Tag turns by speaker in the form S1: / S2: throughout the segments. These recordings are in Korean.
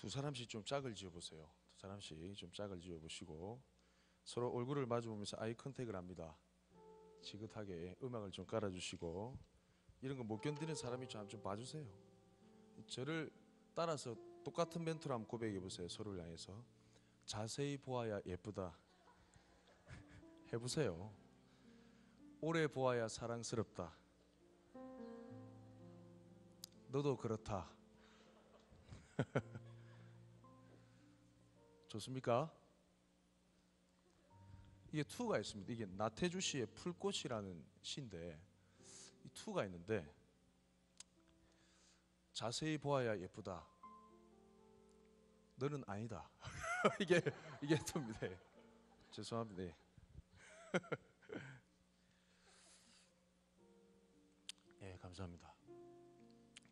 S1: 두 사람씩 좀 짝을 지어보세요. 두 사람씩 좀 짝을 지어보시고 서로 얼굴을 마주보면서 아이 컨택을 합니다. 지긋하게 음악을 좀 깔아주시고, 이런 거 못 견디는 사람이 좀 봐주세요. 저를 따라서 똑같은 멘트로 한번 고백해보세요. 서로를 향해서 자세히 보아야 예쁘다 해보세요. 오래 보아야 사랑스럽다. 너도 그렇다. 좋습니까? 이게 투가 있습니다. 이게 나태주 씨의 풀꽃이라는 시인데 이 투가 있는데, 자세히 보아야 예쁘다. 너는 아니다. 이게 투입니다. 죄송합니다. 예, 감사합니다.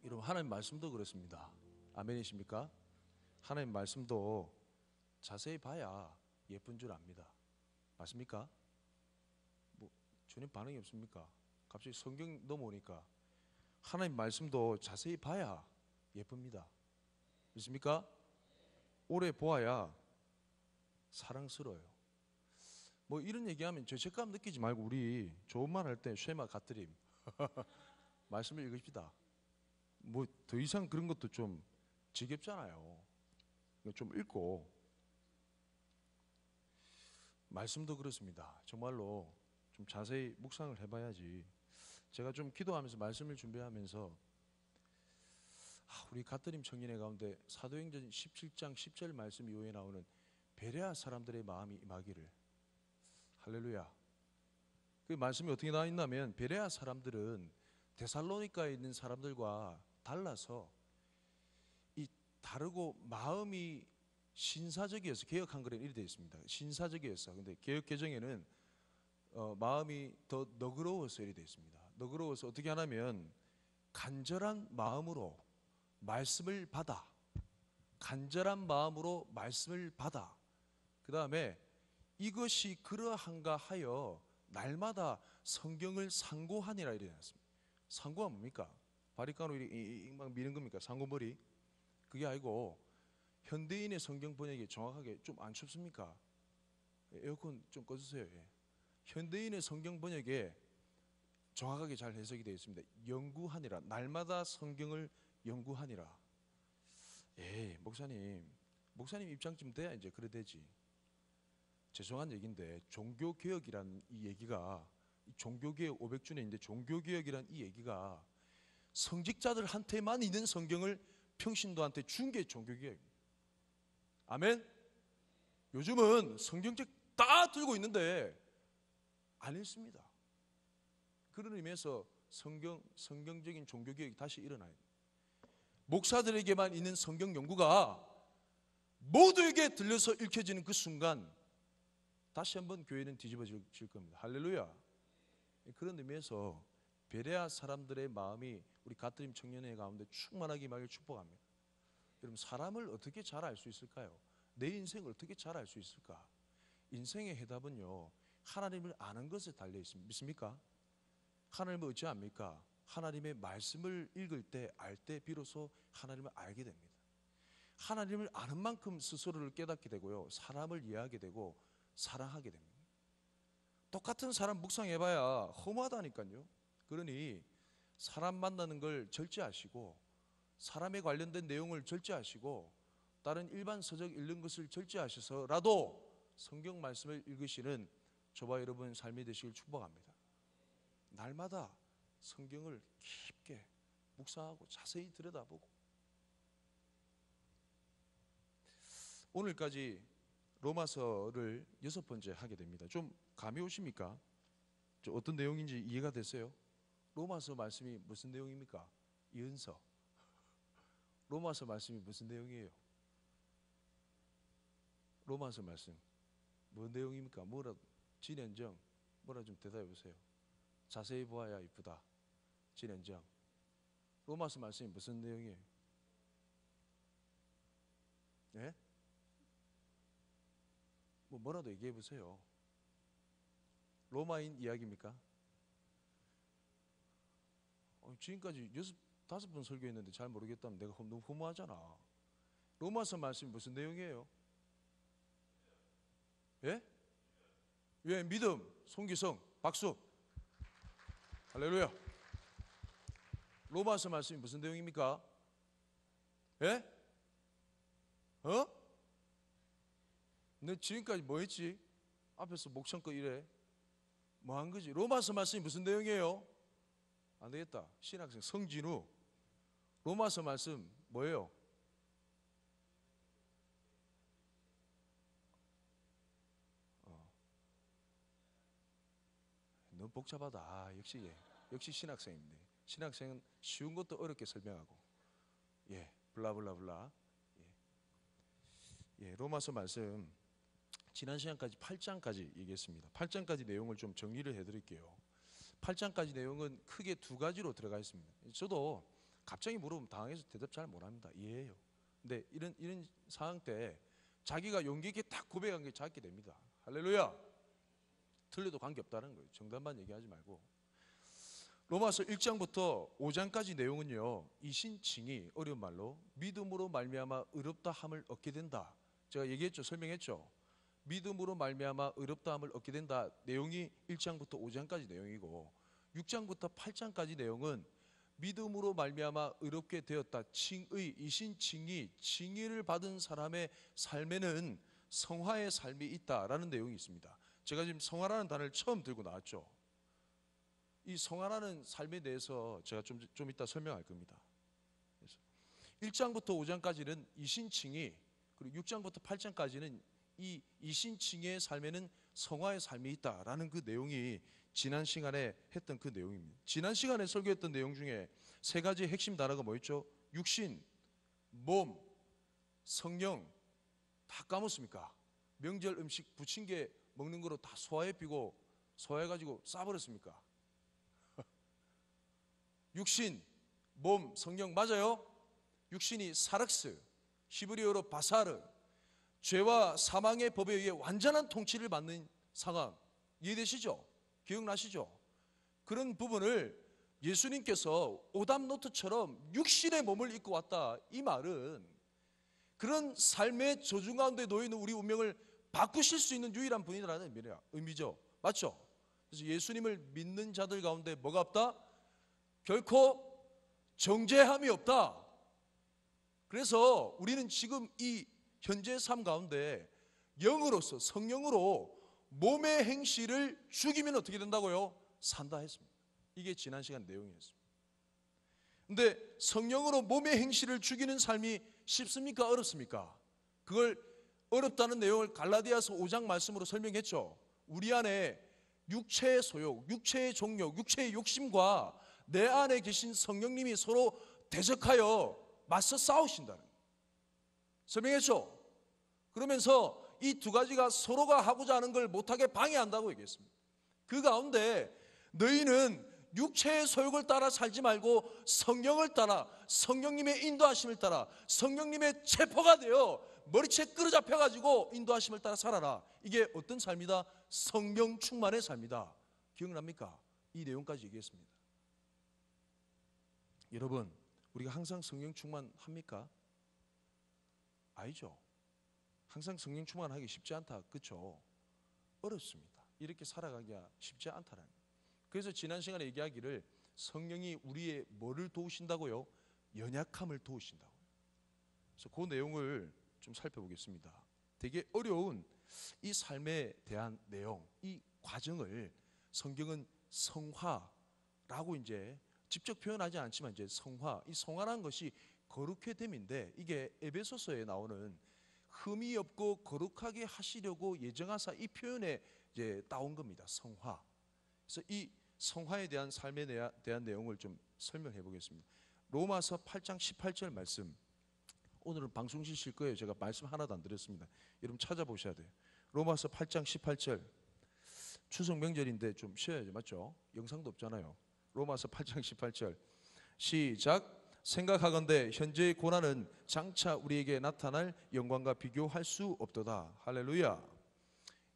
S1: 여러분, 하나님 말씀도 그렇습니다. 아멘이십니까? 하나님 말씀도 자세히 봐야 예쁜 줄 압니다. 맞습니까? 뭐 전혀 반응이 없습니까? 갑자기 성경 넘어오니까 하나님 말씀도 자세히 봐야 예쁩니다. 믿습니까? 오래 보아야 사랑스러워요. 뭐 이런 얘기하면 죄책감 느끼지 말고 우리 좋은 말 할 때 쉐마 가트림 말씀을 읽읍시다. 뭐 더 이상 그런 것도 좀 지겹잖아요. 좀 읽고, 말씀도 그렇습니다. 정말로 좀 자세히 묵상을 해봐야지. 제가 좀 기도하면서 말씀을 준비하면서 우리 가뜨림 청년회 가운데 사도행전 17장 10절 말씀 이후에 나오는 베레아 사람들의 마음이 임하기를. 할렐루야. 그 말씀이 어떻게 나와 있냐면, 베레아 사람들은 데살로니가에 있는 사람들과 달라서 이 다르고 마음이 신사적이어서, 개역 한글에는 이렇게 되어 있습니다. 신사적이어서. 근데 개역 개정에는 마음이 더 너그러워서 이렇게 되어 있습니다. 너그러워서 어떻게 하냐면 간절한 마음으로 말씀을 받아. 간절한 마음으로 말씀을 받아. 그 다음에 이것이 그러한가 하여 날마다 성경을 상고하니라 이래 놨습니다. 상고가 뭡니까? 바리깡으로 막 미는 겁니까? 상고머리? 그게 아니고, 현대인의 성경 번역이 정확하게 좀 안 춥습니까? 에어컨 좀 꺼주세요. 현대인의 성경 번역에 정확하게 잘 해석이 되어 있습니다. 연구하니라. 날마다 성경을 연구하니라. 목사님 입장쯤 돼야 이제 그래 되지. 죄송한 얘기인데, 종교개혁이라는 이 얘기가, 종교개혁 500주년인데 종교개혁이라는 이 얘기가 성직자들한테만 있는 성경을 평신도한테 준 게 종교개혁입니다. 아멘? 요즘은 성경책 다 들고 있는데 안 읽습니다. 그런 의미에서 성경적인 종교개혁이 다시 일어나야 됩니다. 목사들에게만 있는 성경 연구가 모두에게 들려서 읽혀지는 그 순간 다시 한번 교회는 뒤집어질 겁니다. 할렐루야. 그런 의미에서 베레아 사람들의 마음이 우리 가트림 청년회 가운데 충만하게 말을 축복합니다. 여러분, 사람을 어떻게 잘 알 수 있을까요? 내 인생을 어떻게 잘 알 수 있을까? 인생의 해답은요, 하나님을 아는 것에 달려 있습니다. 믿습니까? 하나님을 어찌 압니까? 하나님의 말씀을 읽을 때, 알 때 비로소 하나님을 알게 됩니다. 하나님을 아는 만큼 스스로를 깨닫게 되고요, 사람을 이해하게 되고 사랑하게 됩니다. 똑같은 사람 묵상해봐야 허무하다니까요. 그러니 사람 만나는 걸 절제하시고, 사람에 관련된 내용을 절제하시고, 다른 일반 서적 읽는 것을 절제하셔서라도 성경 말씀을 읽으시는 저와 여러분 삶이 되시길 축복합니다. 날마다 성경을 깊게 묵상하고 자세히 들여다보고. 오늘까지 로마서를 6번째 하게 됩니다. 좀 감이 오십니까? 어떤 내용인지 이해가 됐어요? 로마서 말씀이 무슨 내용입니까? 연서. 로마서 말씀이 무슨 내용이에요? 로마서 말씀 뭔 내용입니까? 뭐라, 진행정 뭐라 좀 대답해 보세요. 자세히 보아야 이쁘다. 진행정. 로마서 말씀이 무슨 내용이에요? 네? 뭐라도 얘기해 보세요. 로마인 이야기입니까? 지금까지 5번 설교했는데 잘 모르겠다면 내가 너무 허무하잖아. 로마서 말씀이 무슨 내용이에요? 예? 예, 믿음, 송기성, 박수. 할렐루야. 로마서 말씀이 무슨 내용입니까? 예? 어? 너 지금까지 뭐 했지? 앞에서 목청껏 이래. 뭐 한 거지? 로마서 말씀이 무슨 내용이에요? 안 되겠다. 신학생 성진우. 로마서 말씀 뭐예요? 너무 복잡하다. 역시 신학생입니다. 신학생은 쉬운 것도 어렵게 설명하고, 예, 블라블라블라. 예, 로마서 말씀 지난 시간까지 8장까지 얘기했습니다. 8장까지 내용을 좀 정리를 해드릴게요. 8장까지 내용은 크게 두 가지로 들어가 있습니다. 저도 갑자기 물어보면 당황해서 대답 잘 못합니다. 이해해요. 근데 이런 상황 때 자기가 용기 있게 딱 고백한 게 작게 됩니다. 할렐루야. 틀려도 관계없다는 거예요. 정답만 얘기하지 말고. 로마서 1장부터 5장까지 내용은요, 이신칭이 어려운 말로 믿음으로 말미암아 의롭다 함을 얻게 된다. 제가 얘기했죠. 설명했죠. 믿음으로 말미암아 의롭다 함을 얻게 된다. 내용이 1장부터 5장까지 내용이고, 6장부터 8장까지 내용은 믿음으로 말미암아 의롭게 되었다. 칭의, 이신칭이 칭의를 받은 사람의 삶에는 성화의 삶이 있다라는 내용이 있습니다. 제가 지금 성화라는 단어를 처음 들고 나왔죠. 이 성화라는 삶에 대해서 제가 좀 이따 설명할 겁니다. 그래서 1장부터 5장까지는 이신칭이, 그리고 6장부터 8장까지는 이 이신칭의 삶에는 성화의 삶이 있다라는 그 내용이 지난 시간에 했던 그 내용입니다. 지난 시간에 설교했던 내용 중에 세 가지 핵심 단어가 뭐였죠? 육신, 몸, 성령. 다 까먹습니까? 명절 음식 부침개 먹는 거로 다 소화해 피고 소화해가지고 싸버렸습니까? 육신, 몸, 성령 맞아요? 육신이 사륵스, 히브리어로 바사르, 죄와 사망의 법에 의해 완전한 통치를 받는 상황. 이해되시죠? 기억나시죠? 그런 부분을 예수님께서 오답노트처럼 육신의 몸을 입고 왔다. 이 말은 그런 삶의 저주 가운데 놓여있는 우리 운명을 바꾸실 수 있는 유일한 분이라는 의미죠. 맞죠? 그래서 예수님을 믿는 자들 가운데 뭐가 없다? 결코 정죄함이 없다. 그래서 우리는 지금 이 현재 삶 가운데 영으로서, 성령으로 몸의 행실을 죽이면 어떻게 된다고요? 산다 했습니다. 이게 지난 시간 내용이었습니다. 근데 성령으로 몸의 행실을 죽이는 삶이 쉽습니까? 어렵습니까? 그걸 어렵다는 내용을 갈라디아서 5장 말씀으로 설명했죠. 우리 안에 육체의 소욕, 육체의 종욕, 육체의 욕심과 내 안에 계신 성령님이 서로 대적하여 맞서 싸우신다는 거예요. 설명했죠? 그러면서 이 두 가지가 서로가 하고자 하는 걸 못하게 방해한다고 얘기했습니다. 그 가운데 너희는 육체의 소욕을 따라 살지 말고 성령을 따라, 성령님의 인도하심을 따라, 성령님의 체포가 되어 머리채 끌어잡혀가지고 인도하심을 따라 살아라. 이게 어떤 삶이다? 성령 충만의 삶이다. 기억납니까? 이 내용까지 얘기했습니다. 여러분, 우리가 항상 성령 충만합니까? 아니죠. 항상 성령 충만하기 쉽지 않다. 그렇죠? 어렵습니다. 이렇게 살아가기가 쉽지 않다는 거예요. 그래서 지난 시간에 얘기하기를 성령이 우리의 뭐를 도우신다고요? 연약함을 도우신다고요. 그래서 그 내용을 좀 살펴보겠습니다. 되게 어려운 이 삶에 대한 내용, 이 과정을 성경은 성화라고 이제 직접 표현하지 않지만 이제 성화, 이 성화라는 것이 거룩해 됨인데 이게 에베소서에 나오는 흠이 없고 거룩하게 하시려고 예정하사 이 표현에 이제 따온 겁니다. 성화. 그래서 이 성화에 대한 삶에 대한 내용을 좀 설명해 보겠습니다. 로마서 8장 18절 말씀. 오늘은 방송 쉬실 거예요. 제가 말씀 하나도 안 드렸습니다. 여러분 찾아보셔야 돼요. 로마서 8장 18절. 추석 명절인데 좀 쉬어야죠. 맞죠? 영상도 없잖아요. 로마서 8장 18절. 시작. 생각하건대 현재의 고난은 장차 우리에게 나타날 영광과 비교할 수 없도다. 할렐루야.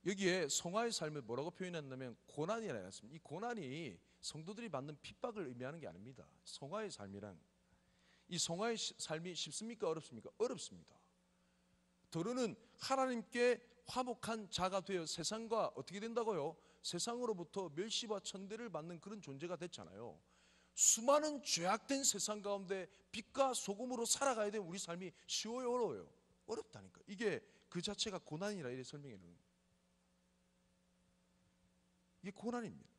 S1: 여기에 성화의 삶을 뭐라고 표현했냐면 고난이라 했습니다. 이 고난이 성도들이 받는 핍박을 의미하는 게 아닙니다. 성화의 삶이란, 이 성화의 삶이 쉽습니까? 어렵습니까? 어렵습니다. 더러는 하나님께 화목한 자가 되어 세상과 어떻게 된다고요? 세상으로부터 멸시와 천대를 받는 그런 존재가 됐잖아요. 수많은 죄악된 세상 가운데 빛과 소금으로 살아가야 되는 우리 삶이 쉬워요, 어려워요? 어렵다니까. 이게 그 자체가 고난이라 이렇게 설명해 놓는 거예요. 이게 고난입니다.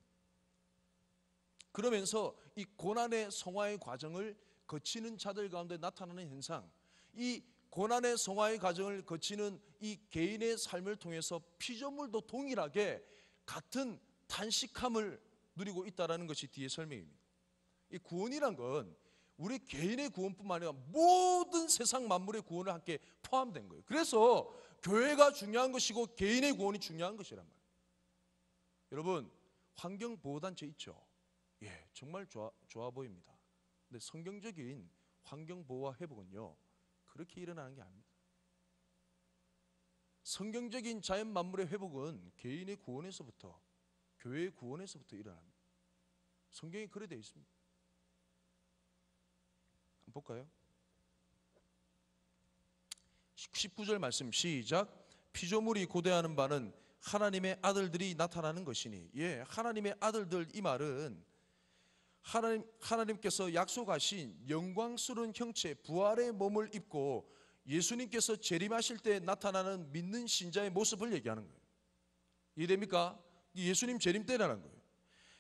S1: 그러면서 이 고난의 성화의 과정을 거치는 자들 가운데 나타나는 현상, 이 고난의 성화의 과정을 거치는 이 개인의 삶을 통해서 피조물도 동일하게 같은 탄식함을 누리고 있다는 것이 뒤에 설명입니다. 이 구원이란 건 우리 개인의 구원뿐만 아니라 모든 세상 만물의 구원을 함께 포함된 거예요. 그래서 교회가 중요한 것이고 개인의 구원이 중요한 것이란 말이에요. 여러분, 환경보호단체 있죠? 예, 정말 좋아 보입니다. 근데 성경적인 환경보호와 회복은요, 그렇게 일어나는 게 아닙니다. 성경적인 자연 만물의 회복은 개인의 구원에서부터, 교회의 구원에서부터 일어납니다. 성경이 그래 되어 있습니다. 한번 볼까요? 19절 말씀 시작. 피조물이 고대하는 바는 하나님의 아들들이 나타나는 것이니. 예, 하나님의 아들들, 이 말은 하나님께서 약속하신 영광스러운 형체 부활의 몸을 입고 예수님께서 재림하실 때 나타나는 믿는 신자의 모습을 얘기하는 거예요. 이해됩니까? 예수님 재림 때라는 거예요.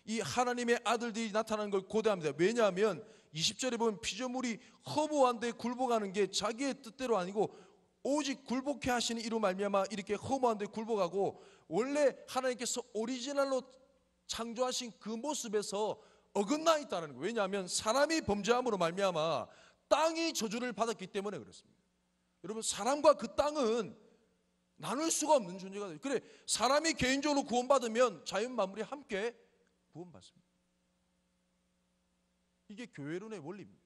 S1: 이 하나님의 아들들이 나타나는 걸 고대합니다. 왜냐하면 20절에 보면 피조물이 허무한 데 굴복하는 게 자기의 뜻대로 아니고 오직 굴복해 하시는 이로 말미암아 이렇게 허무한 데 굴복하고, 원래 하나님께서 오리지널로 창조하신 그 모습에서 어긋나 있다는 거예요. 왜냐하면 사람이 범죄함으로 말미암아 땅이 저주를 받았기 때문에 그렇습니다. 여러분, 사람과 그 땅은 나눌 수가 없는 존재가 돼요. 그래, 사람이 개인적으로 구원받으면 자연 만물이 함께 구원받습니다. 이게 교회론의 원리입니다.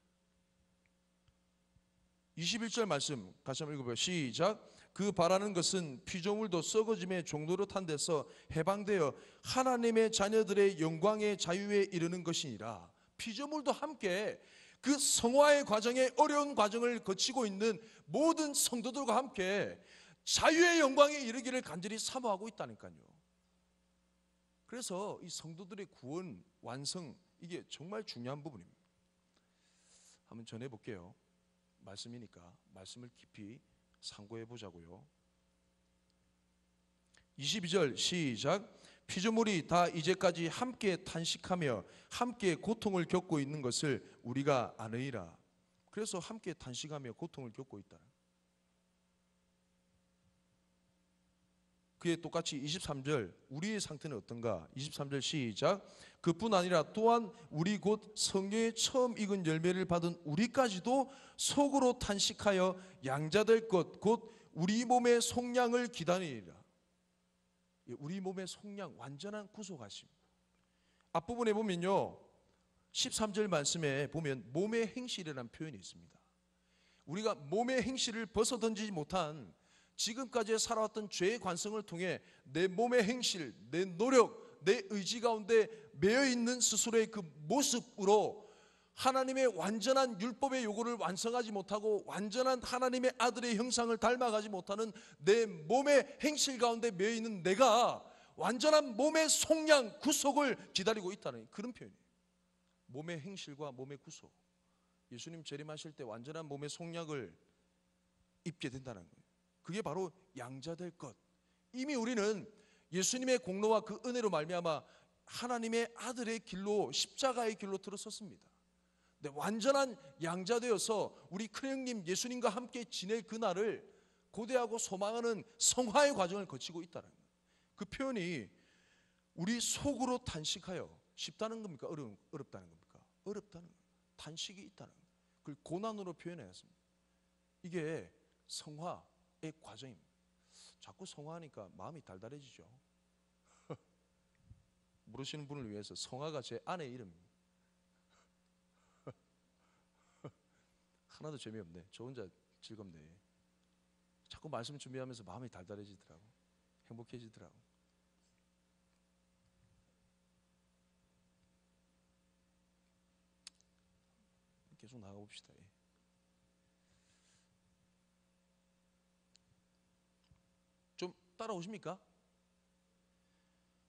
S1: 21절 말씀 다시 한번 읽어봐요. 시작. 그 바라는 것은 피조물도 썩어짐의 종로로 탄 데서 해방되어 하나님의 자녀들의 영광의 자유에 이르는 것이니라. 피조물도 함께 그 성화의 과정에 어려운 과정을 거치고 있는 모든 성도들과 함께 자유의 영광에 이르기를 간절히 사모하고 있다니까요. 그래서 이 성도들의 구원, 완성, 이게 정말 중요한 부분입니다. 한번 전해볼게요. 말씀이니까 말씀을 깊이 상고해 보자고요. 22절 시작. 피조물이 다 이제까지 함께 탄식하며 함께 고통을 겪고 있는 것을 우리가 아느니라. 그래서 함께 탄식하며 고통을 겪고 있다. 그에 똑같이 23절 우리의 상태는 어떤가? 23절 시작. 그뿐 아니라 또한 우리 곧 성경에 처음 익은 열매를 받은 우리까지도 속으로 탄식하여 양자될 것 곧 우리 몸의 속량을 기다리리라. 우리 몸의 속량, 완전한 구속하심. 앞부분에 보면요, 13절 말씀에 보면 몸의 행실이라는 표현이 있습니다. 우리가 몸의 행실을 벗어던지지 못한 지금까지 살아왔던 죄의 관성을 통해 내 몸의 행실, 내 노력, 내 의지 가운데 매여있는 스스로의 그 모습으로 하나님의 완전한 율법의 요구를 완성하지 못하고 완전한 하나님의 아들의 형상을 닮아가지 못하는 내 몸의 행실 가운데 매여있는 내가 완전한 몸의 속량, 구속을 기다리고 있다는 그런 표현이에요. 몸의 행실과 몸의 구속. 예수님 재림하실 때 완전한 몸의 속량을 입게 된다는 거예요. 그게 바로 양자될 것. 이미 우리는 예수님의 공로와 그 은혜로 말미암아 하나님의 아들의 길로, 십자가의 길로 들어섰습니다. 근데 완전한 양자되어서 우리 큰형님 예수님과 함께 지낼 그날을 고대하고 소망하는 성화의 과정을 거치고 있다는 거예요. 그 표현이 우리 속으로 탄식하여 쉽다는 겁니까? 어렵다는 겁니까? 어렵다는 거예요. 탄식이 있다는 거예요. 그걸 고난으로 표현해놨습니다. 이게 성화의 과정입니다. 자꾸 성화하니까 마음이 달달해지죠. 모르시는 분을 위해서 성화가 제 아내의 이름입니다. 하나도 재미없네. 저 혼자 즐겁네. 자꾸 말씀 준비하면서 마음이 달달해지더라고. 행복해지더라고. 계속 나가봅시다. 따라오십니까?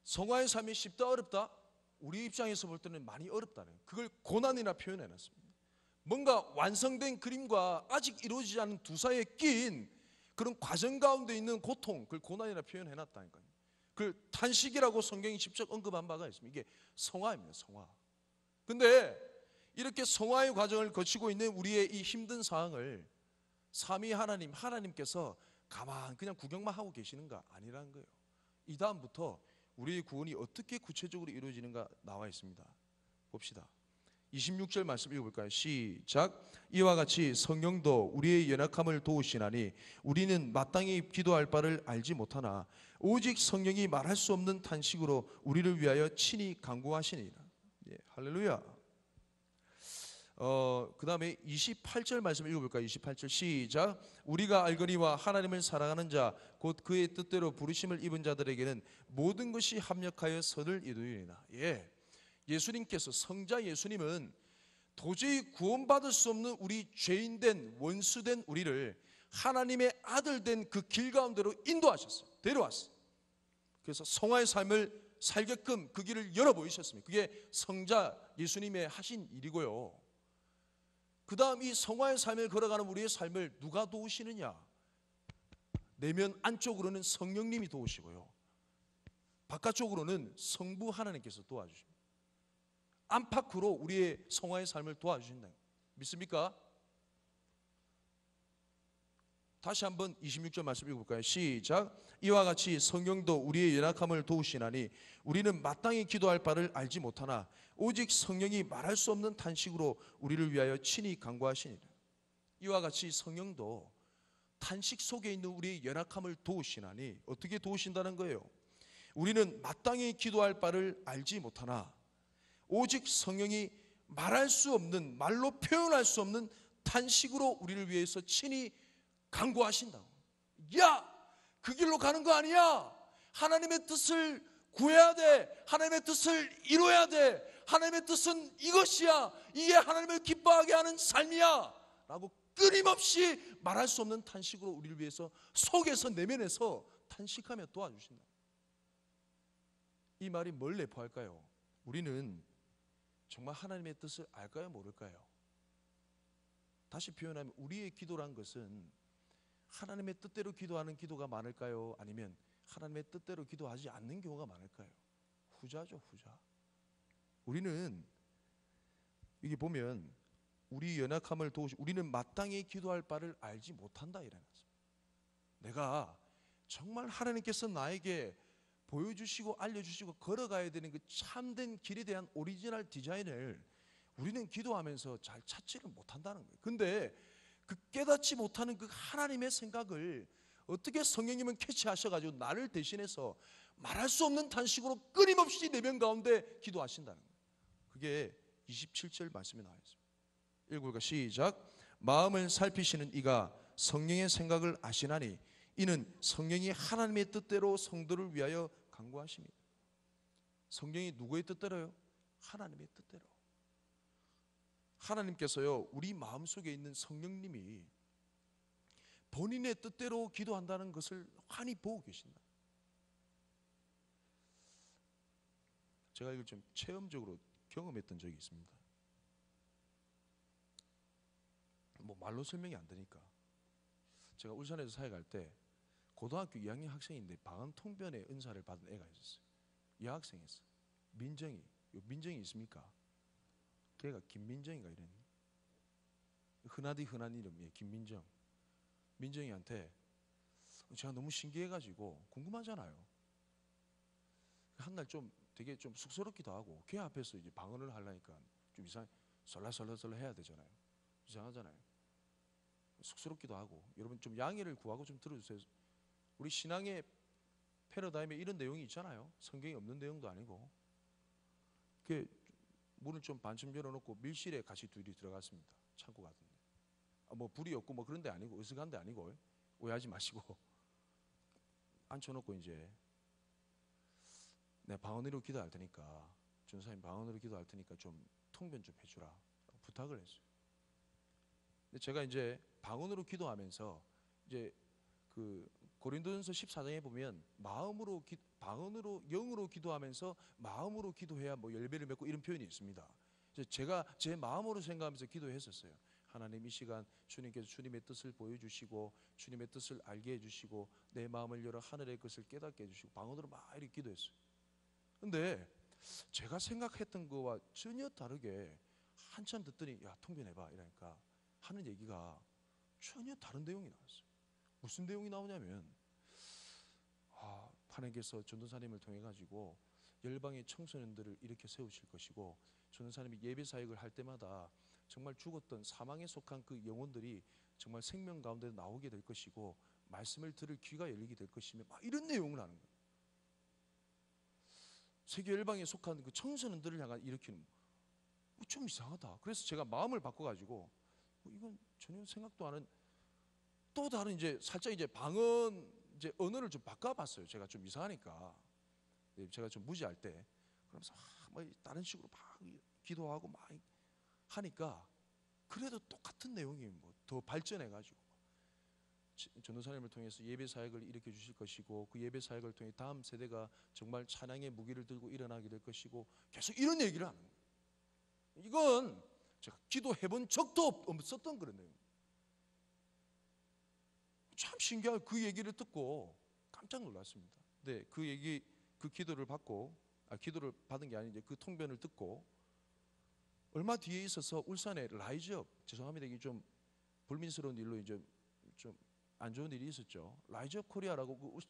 S1: 성화의 삶이 쉽다 어렵다? 우리 입장에서 볼 때는 많이 어렵다는, 그걸 고난이라 표현해놨습니다. 뭔가 완성된 그림과 아직 이루어지지 않은 두 사이에 낀 그런 과정 가운데 있는 고통, 그걸 고난이라 표현해놨다니까요. 그걸 탄식이라고 성경이 직접 언급한 바가 있습니다. 이게 성화입니다. 성화. 근데 이렇게 성화의 과정을 거치고 있는 우리의 이 힘든 상황을 삼위 하나님께서 가만 그냥 구경만 하고 계시는가? 아니라는 거예요. 이 다음부터 우리의 구원이 어떻게 구체적으로 이루어지는가 나와 있습니다. 봅시다. 26절 말씀 읽어볼까요? 시작. 이와 같이 성령도 우리의 연약함을 도우시나니 우리는 마땅히 기도할 바를 알지 못하나 오직 성령이 말할 수 없는 탄식으로 우리를 위하여 친히 간구하시니라. 예, 할렐루야. 그 다음에 28절 말씀 읽어볼까요? 28절 시작. 우리가 알거니와 하나님을 사랑하는 자 곧 그의 뜻대로 부르심을 입은 자들에게는 모든 것이 합력하여 선을 이루리라. 예, 예수님께서, 성자 예수님은 도저히 구원받을 수 없는 우리 죄인된 원수된 우리를 하나님의 아들된 그 길 가운데로 인도하셨어요. 데려왔어요. 그래서 성화의 삶을 살게끔 그 길을 열어보이셨습니다. 그게 성자 예수님의 하신 일이고요. 그 다음 이 성화의 삶을 걸어가는 우리의 삶을 누가 도우시느냐? 내면 안쪽으로는 성령님이 도우시고요, 바깥쪽으로는 성부 하나님께서 도와주십니다. 안팎으로 우리의 성화의 삶을 도와주신다. 믿습니까? 다시 한번 26절 말씀 읽어볼까요? 시작. 이와 같이 성령도 우리의 연약함을 도우시나니 우리는 마땅히 기도할 바를 알지 못하나 오직 성령이 말할 수 없는 탄식으로 우리를 위하여 친히 간구하시니라. 이와 같이 성령도 탄식 속에 있는 우리의 연약함을 도우시나니, 어떻게 도우신다는 거예요? 우리는 마땅히 기도할 바를 알지 못하나 오직 성령이 말할 수 없는, 말로 표현할 수 없는 탄식으로 우리를 위해서 친히 간구하신다고. 야, 그 길로 가는 거 아니야. 하나님의 뜻을 구해야 돼. 하나님의 뜻을 이루어야 돼. 하나님의 뜻은 이것이야. 이게 하나님을 기뻐하게 하는 삶이야 라고 끊임없이 말할 수 없는 탄식으로 우리를 위해서 속에서 내면에서 탄식하며 도와주신다. 이 말이 뭘 내포할까요? 우리는 정말 하나님의 뜻을 알까요, 모를까요? 다시 표현하면 우리의 기도란 것은 하나님의 뜻대로 기도하는 기도가 많을까요? 아니면 하나님의 뜻대로 기도하지 않는 경우가 많을까요? 후자죠, 후자. 우리는 여기 보면 우리 연약함을 도우시고 우리는 마땅히 기도할 바를 알지 못한다 이래놨습니다. 내가 정말 하나님께서 나에게 보여주시고 알려주시고 걸어가야 되는 그 참된 길에 대한 오리지널 디자인을 우리는 기도하면서 잘 찾지를 못한다는 거예요. 근데 그 깨닫지 못하는 그 하나님의 생각을 어떻게 성령님은 캐치하셔가지고 나를 대신해서 말할 수 없는 탄식으로 끊임없이 내면 가운데 기도하신다는 거예요. 그게 27절 말씀에 나와 있습니다. 읽어볼까? 시작. 마음을 살피시는 이가 성령의 생각을 아시나니 이는 성령이 하나님의 뜻대로 성도를 위하여 간구하십니다. 성령이 누구의 뜻대로요? 하나님의 뜻대로. 하나님께서요, 우리 마음속에 있는 성령님이 본인의 뜻대로 기도한다는 것을 환히 보고 계신다. 제가 이걸 좀 체험적으로 경험했던 적이 있습니다. 뭐 말로 설명이 안 되니까. 제가 울산에서 사회 갈 때 고등학교 2학년 학생인데 방언 통변의 은사를 받은 애가 있었어요. 여학생이었어요. 민정이. 민정이 있습니까? 걔가 김민정인가 이랬니? 흔한 이름이에요. 김민정. 민정이한테 제가 너무 신기해가지고 궁금하잖아요. 한날 좀 되게 좀 쑥스럽기도 하고 걔 앞에서 이제 방언을 하려니까 좀 설라설라 해야 되잖아요. 이상하잖아요. 쑥스럽기도 하고. 여러분 좀 양해를 구하고 좀 들어주세요. 우리 신앙의 패러다임에 이런 내용이 있잖아요. 성경에 없는 내용도 아니고. 그 문을 좀 반쯤 열어놓고 밀실에 같이 둘이 들어갔습니다. 창고 같은데. 뭐 불이 없고 뭐 그런 데 아니고 으슥한 데 아니고 오해하지 마시고 앉혀놓고 이제 내가 방언으로 기도할 테니까 전사님 방언으로 기도할 테니까 좀 통변 좀 해주라 부탁을 했어요. 근데 제가 이제 방언으로 기도하면서 이제 그 고린도전서 14장에 보면 마음으로 방언으로 영으로 기도하면서 마음으로 기도해야 뭐 열매를 맺고 이런 표현이 있습니다. 제가 제 마음으로 생각하면서 기도했었어요. 하나님, 이 시간 주님께서 주님의 뜻을 보여주시고 주님의 뜻을 알게 해주시고 내 마음을 열어 하늘의 것을 깨닫게 해주시고 방언으로 막 이렇게 기도했어요. 근데 제가 생각했던 거와 전혀 다르게 한참 듣더니 야 통변해봐 이러니까 하는 얘기가 전혀 다른 내용이 나왔어요. 무슨 내용이 나오냐면 하나님께서 전도사님을 통해 가지고 열방의 청소년들을 일으켜 세우실 것이고 전도사님이 예배 사역을 할 때마다 정말 죽었던 사망에 속한 그 영혼들이 정말 생명 가운데 나오게 될 것이고 말씀을 들을 귀가 열리게 될 것이며 막 이런 내용을 하는 거예요. 세계 열방에 속한 그 청소년들을 향한 일으키는 좀 이상하다. 그래서 제가 마음을 바꿔가지고 이건 전혀 생각도 안 한 또 다른 이제 살짝 이제 방언 이제 언어를 좀 바꿔봤어요. 제가 좀 이상하니까 제가 좀 무지할 때 그러면서 뭐 다른 식으로 막 기도하고 막 하니까 그래도 똑같은 내용이 뭐 더 발전해가지고 전도사님을 통해서 예배 사역을 일으켜 주실 것이고 그 예배 사역을 통해 다음 세대가 정말 찬양의 무기를 들고 일어나게 될 것이고 계속 이런 얘기를 하는 거예요. 이건 제가 기도해본 적도 없었던 그런 내용. 참 신기하게 그 얘기를 듣고 깜짝 놀랐습니다. 네, 그 얘기, 그 기도를 받고 기도를 받은 게 아니지 그 통변을 듣고 얼마 뒤에 있어서 울산에 라이즈업, 죄송합니다, 이게 좀 불민스러운 일로 이제 좀 안 좋은 일이 있었죠. 라이즈업 코리아라고 그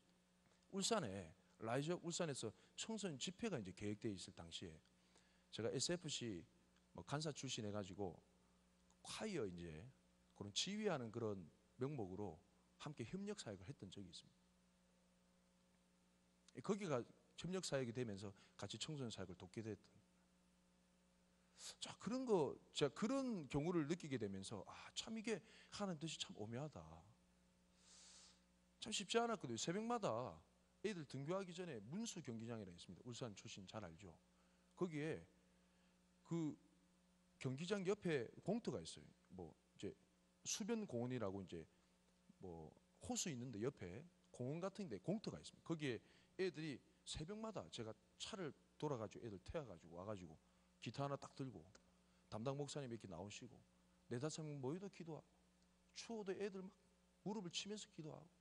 S1: 울산에 라이즈업 울산에서 청소년 집회가 이제 계획되어 있을 당시에 제가 SFC 뭐 간사 출신 해가지고 콰이어 이제 그런 지휘하는 그런 명목으로 함께 협력 사역을 했던 적이 있습니다. 거기가 협력 사역이 되면서 같이 청소년 사역을 돕게 됐던. 자, 그런 거 제가 그런 경우를 느끼게 되면서 참 이게 하나님 뜻이 참 오묘하다. 참 쉽지 않았거든요. 새벽마다 애들 등교하기 전에 문수 경기장이라고 있습니다. 울산 출신 잘 알죠. 거기에 그 경기장 옆에 공터가 있어요. 뭐 이제 수변 공원이라고 이제 뭐 호수 있는데 옆에 공원 같은데 공터가 있습니다. 거기에 애들이 새벽마다 제가 차를 돌아가지고 애들 태워가지고 와가지고 기타 하나 딱 들고 담당 목사님 이렇게 나오시고 4-5명 모여도 기도하고 추워도 애들 막 무릎을 치면서 기도하고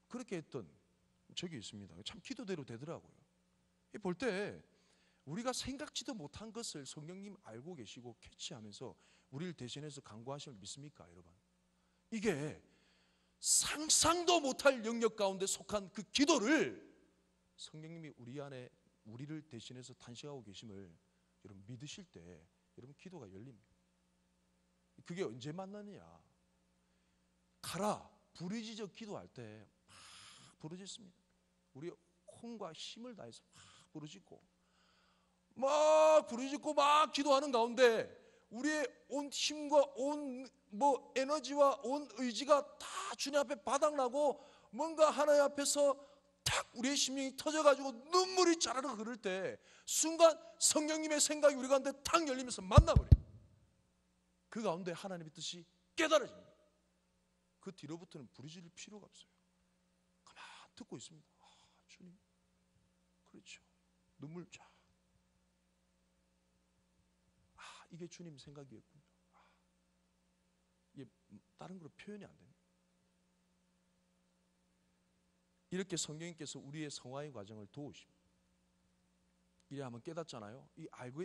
S1: 그렇게 했던 적이 있습니다. 참 기도대로 되더라고요. 볼 때 우리가 생각지도 못한 것을 성령님 알고 계시고 캐치하면서 우리를 대신해서 간구하심을 믿습니까, 여러분? 이게 상상도 못할 영역 가운데 속한 그 기도를 성령님이 우리 안에 우리를 대신해서 탄식하고 계심을 여러분 믿으실 때 여러분 기도가 열립니다. 그게 언제 만나느냐? 가라 부르짖어 기도할 때 막 부르짖습니다. 우리 혼과 힘을 다해서 막 부르짖고 막 부르짖고 막 기도하는 가운데 우리의 온 힘과 온 뭐 에너지와 온 의지가 다 주님 앞에 바닥나고 뭔가 하나님 앞에서 탁 우리의 심령이 터져가지고 눈물이 자라르 흐를 때 순간 성령님의 생각이 우리 가운데 탁 열리면서 만나버려요. 그 가운데 하나님의 뜻이 깨달아집니다. 그 뒤로부터는 부르짖을 필요가 없어요. 가만 듣고 있습니다. 주님, 그렇죠. 눈물 쫙. 이게 주님 생각이었군요. 이게 다른 걸로 표현이 안 됩니다. 이렇게 성령님께서 우리의 성화의 과정을 도우십니다. 이래 하면 깨닫잖아요.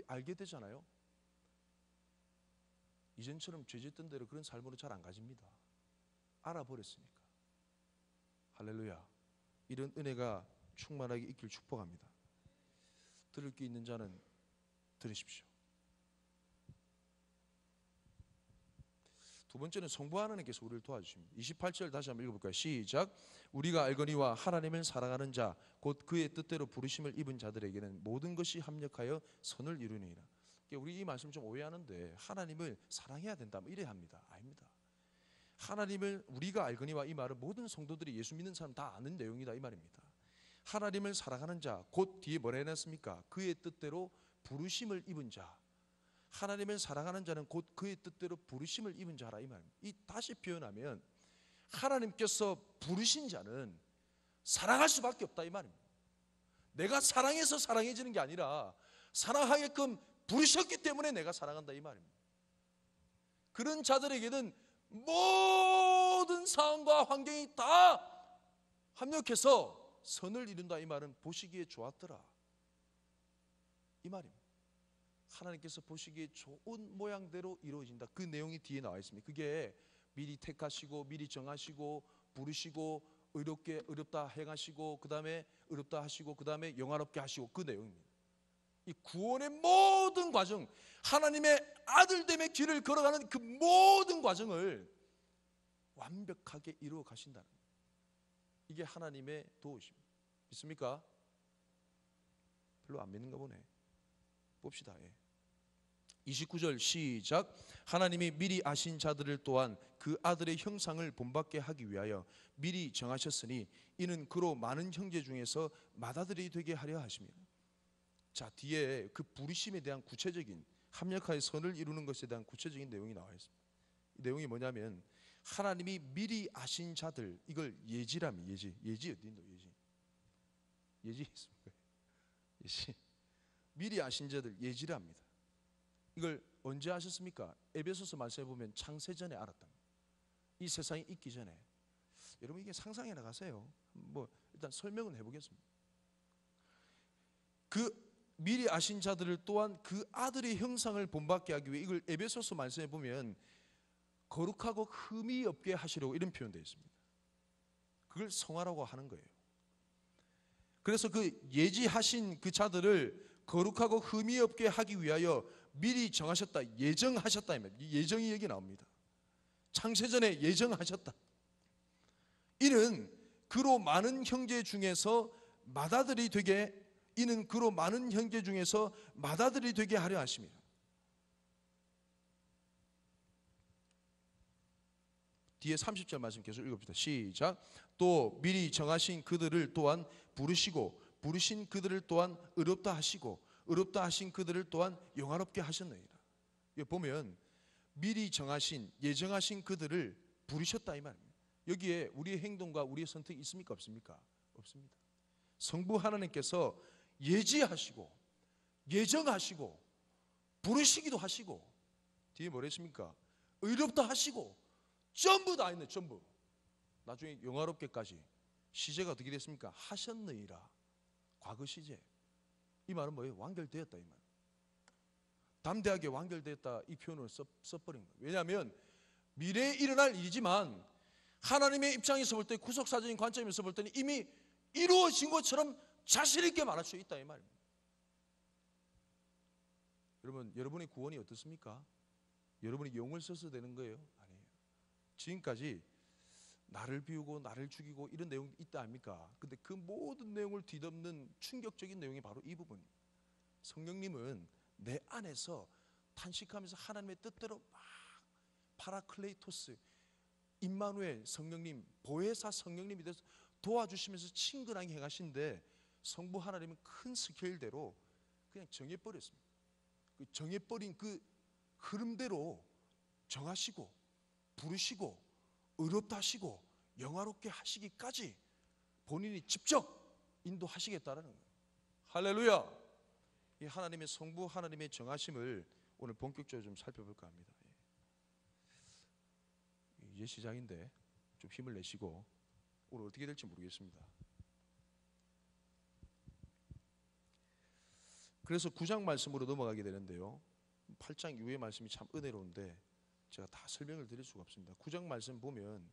S1: 알게 되잖아요. 이전처럼 죄짓던 대로 그런 삶으로 잘 안 가집니다. 알아버렸으니까. 할렐루야. 이런 은혜가 충만하게 있길 축복합니다. 들을 게 있는 자는 들으십시오. 두 번째는 성부 하나님께서 우리를 도와주십니다. 28절 다시 한번 읽어볼까요? 시작. 우리가 알거니와 하나님을 사랑하는 자 곧 그의 뜻대로 부르심을 입은 자들에게는 모든 것이 합력하여 선을 이루니라. 우리 이 말씀 좀 오해하는데 하나님을 사랑해야 된다 뭐 이래야 합니다. 아닙니다. 하나님을 우리가 알거니와 이 말은 모든 성도들이 예수 믿는 사람 다 아는 내용이다 이 말입니다. 하나님을 사랑하는 자 곧 뒤에 뭐라 해놨습니까? 그의 뜻대로 부르심을 입은 자. 하나님을 사랑하는 자는 곧 그의 뜻대로 부르심을 입은 자라 이 말입니다. 이 다시 표현하면 하나님께서 부르신 자는 사랑할 수밖에 없다 이 말입니다. 내가 사랑해서 사랑해지는 게 아니라 사랑하게끔 부르셨기 때문에 내가 사랑한다 이 말입니다. 그런 자들에게는 모든 상황과 환경이 다 합력해서 선을 이룬다 이 말은 보시기에 좋았더라 이 말입니다. 하나님께서 보시기에 좋은 모양대로 이루어진다. 그 내용이 뒤에 나와 있습니다. 그게 미리 택하시고 미리 정하시고 부르시고 어렵다 행하시고 그 다음에 어렵다 하시고 그 다음에 영화롭게 하시고 그 내용입니다. 이 구원의 모든 과정, 하나님의 아들됨의 길을 걸어가는 그 모든 과정을 완벽하게 이루어 가신다는 거예요. 이게 하나님의 도우십니다. 믿습니까? 별로 안 믿는가 보네. 봅시다. 29절 시작. 하나님이 미리 아신 자들을 또한 그 아들의 형상을 본받게 하기 위하여 미리 정하셨으니 이는 그로 많은 형제 중에서 맏아들이 되게 하려 하십니다. 자, 뒤에 그 부르심에 대한 구체적인 합력하여 선을 이루는 것에 대한 구체적인 내용이 나와 있습니다. 이 내용이 뭐냐면 하나님이 미리 아신 자들, 이걸 예지라면 예지 어디 있노? 예지 있습니까? 예지. 미리 아신 자들 예지랍니다. 이걸 언제 아셨습니까? 에베소서 말씀해 보면 창세전에 알았답니다. 이 세상이 있기 전에. 여러분 이게 상상해 나가세요. 뭐 일단 설명은 해보겠습니다. 그 미리 아신 자들을 또한 그 아들의 형상을 본받게 하기 위해, 이걸 에베소서 말씀해 보면 거룩하고 흠이 없게 하시려고 이런 표현되어 있습니다. 그걸 성화라고 하는 거예요. 그래서 그 예지하신 그 자들을 거룩하고 흠이 없게 하기 위하여 미리 정하셨다, 예정하셨다. 예정이 여기 나옵니다. 창세전에 예정하셨다. 이는 그로 많은 형제 중에서 맏아들이 되게, 이는 그로 많은 형제 중에서 맏아들이 되게 하려 하십니다. 뒤에 30절 말씀 계속 읽어봅시다. 시작. 또 미리 정하신 그들을 또한 부르시고 부르신 그들을 또한 의롭다 하시고 의롭다 하신 그들을 또한 영화롭게 하셨느니라. 여기 보면 미리 정하신, 예정하신 그들을 부르셨다 이 말입니다. 여기에 우리의 행동과 우리의 선택이 있습니까? 없습니까? 없습니다. 성부 하나님께서 예지하시고 예정하시고 부르시기도 하시고 뒤에 뭐라 했습니까? 의롭다 하시고 전부 다 있네. 전부. 나중에 영화롭게까지 시제가 어떻게 됐습니까? 하셨느니라. 과거 시제. 이 말은 뭐예요? 완결되었다 이 말. 담대하게 완결되었다 이 표현을 써버린 거예요. 왜냐하면 미래에 일어날 일이지만 하나님의 입장에서 볼 때, 구속사적인 관점에서 볼 때는 이미 이루어진 것처럼 자신 있게 말할 수 있다 이 말입니다. 여러분, 여러분의 구원이 어떻습니까? 여러분이 용을 써서 되는 거예요? 아니에요. 지금까지 나를 비우고 나를 죽이고 이런 내용이 있다 아닙니까? 근데 그 모든 내용을 뒤덮는 충격적인 내용이 바로 이 부분입니다. 성령님은 내 안에서 탄식하면서 하나님의 뜻대로 막 파라클레이토스, 임마누엘 성령님, 보혜사 성령님이 돼서 도와주시면서 친근하게 행하신데, 성부 하나님은 큰 스케일대로 그냥 정해버렸습니다. 그 정해버린 그 흐름대로 정하시고 부르시고 의롭다 하시고 영화롭게 하시기까지 본인이 직접 인도하시겠다는 거예요. 할렐루야. 이 하나님의 성부 하나님의 정하심을 오늘 본격적으로 좀 살펴볼까 합니다. 이제 시작인데 좀 힘을 내시고 오늘 어떻게 될지 모르겠습니다. 그래서 9장 말씀으로 넘어가게 되는데요, 8장 이후의 말씀이 참 은혜로운데 제가 다 설명을 드릴 수가 없습니다. 9장 말씀 보면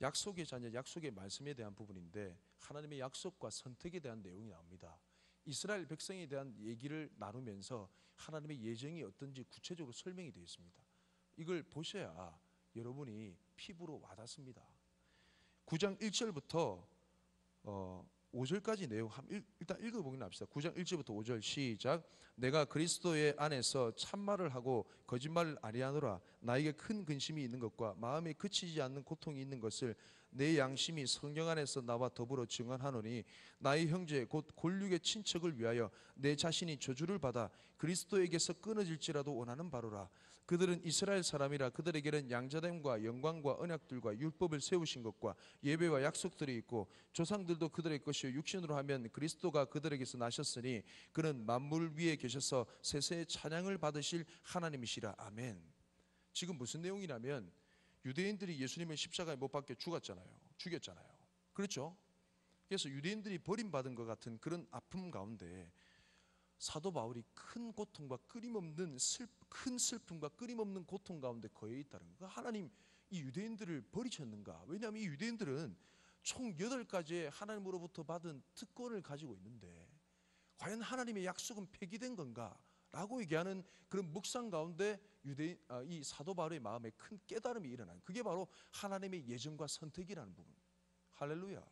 S1: 약속의 자녀, 약속의 말씀에 대한 부분인데 하나님의 약속과 선택에 대한 내용이 나옵니다. 이스라엘 백성에 대한 얘기를 나누면서 하나님의 예정이 어떤지 구체적으로 설명이 되어 있습니다. 이걸 보셔야 여러분이 피부로 와닿습니다. 9장 1절부터 5절까지 내용 일단 읽어보긴 합시다. 9장 1절부터 5절 시작. 내가 그리스도의 안에서 참말을 하고 거짓말을 아니하노라. 나에게 큰 근심이 있는 것과 마음에 그치지 않는 고통이 있는 것을 내 양심이 성령 안에서 나와 더불어 증언하노니 나의 형제 곧 골육의 친척을 위하여 내 자신이 저주를 받아 그리스도에게서 끊어질지라도 원하는 바로라. 그들은 이스라엘 사람이라 그들에게는 양자됨과 영광과 언약들과 율법을 세우신 것과 예배와 약속들이 있고 조상들도 그들의 것이요 육신으로 하면 그리스도가 그들에게서 나셨으니 그는 만물 위에 계셔서 세세의 찬양을 받으실 하나님이시라. 아멘. 지금 무슨 내용이냐면 유대인들이 예수님의 십자가에 못 박혀 죽였잖아요. 그렇죠? 그래서 유대인들이 버림받은 것 같은 그런 아픔 가운데 사도 바울이 큰 고통과 큰 슬픔과 끊임없는 고통 가운데 거해 있다는 거. 하나님 이 유대인들을 버리셨는가? 왜냐하면 이 유대인들은 총 8가지의 하나님으로부터 받은 특권을 가지고 있는데 과연 하나님의 약속은 폐기된 건가? 라고 얘기하는 그런 묵상 가운데 이 사도 바울의 마음에 큰 깨달음이 일어나요. 그게 바로 하나님의 예정과 선택이라는 부분. 할렐루야.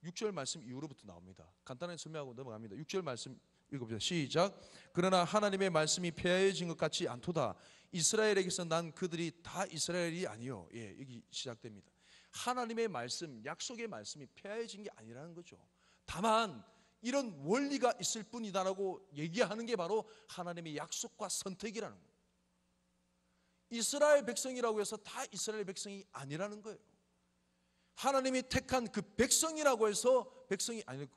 S1: 6절 말씀 이후로부터 나옵니다. 간단하게 설명하고 넘어갑니다. 6절 말씀 읽어보세요. 시작. 그러나 하나님의 말씀이 폐하여진 것 같지 않도다. 이스라엘에게서 난 그들이 다 이스라엘이 아니요. 예, 여기 시작됩니다. 하나님의 말씀, 약속의 말씀이 폐하여진 게 아니라는 거죠. 다만 이런 원리가 있을 뿐이다라고 얘기하는 게 바로 하나님의 약속과 선택이라는 거예요. 이스라엘 백성이라고 해서 다 이스라엘 백성이 아니라는 거예요. 하나님이 택한 그 백성이라고 해서 백성이 아니,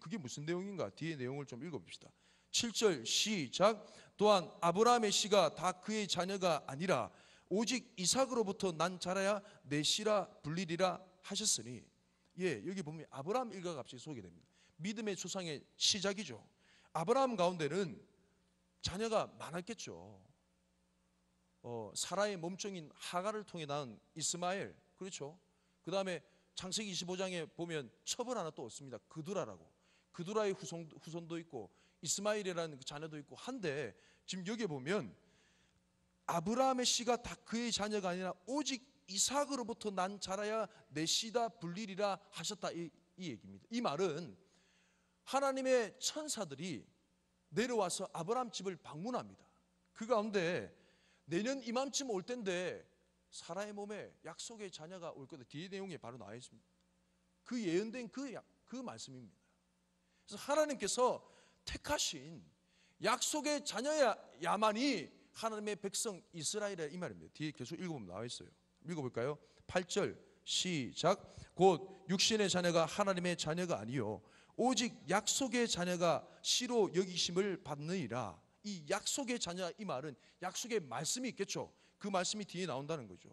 S1: 그게 무슨 내용인가? 뒤에 내용을 좀 읽어봅시다. 7절 시작. 또한 아브라함의 씨가 다 그의 자녀가 아니라 오직 이삭으로부터 난 자라야 내 씨라 불리리라 하셨으니, 예, 여기 보면 아브라함 일가가 갑자기 소개됩니다. 믿음의 조상의 시작이죠. 아브라함 가운데는 자녀가 많았겠죠. 사라의 몸종인 하갈을 통해 낳은 이스마엘, 그렇죠? 그 다음에 창세기 25장에 보면 첩을 하나 또 얻습니다. 그두라라고. 그두라의 후손도 있고 이스마엘이라는 그 자녀도 있고 한데, 지금 여기에 보면 아브라함의 씨가 다 그의 자녀가 아니라 오직 이삭으로부터 난 자라야 내 씨다 불리리라 하셨다, 이 얘기입니다. 이 말은 하나님의 천사들이 내려와서 아브라함 집을 방문합니다. 그 가운데 내년 이맘쯤 올 텐데 사라의 몸에 약속의 자녀가 올 거다. 뒤에 내용에 바로 나와 있습니다. 그 예언된 그 말씀입니다. 그래서 하나님께서 택하신 약속의 자녀야만이 하나님의 백성 이스라엘이라, 이 말입니다. 뒤에 계속 읽어보면 나와 있어요. 읽어볼까요? 8절 시작. 곧 육신의 자녀가 하나님의 자녀가 아니요 오직 약속의 자녀가 씨로 여기심을 받느니라. 이 약속의 자녀, 이 말은 약속의 말씀이 있겠죠. 그 말씀이 뒤에 나온다는 거죠.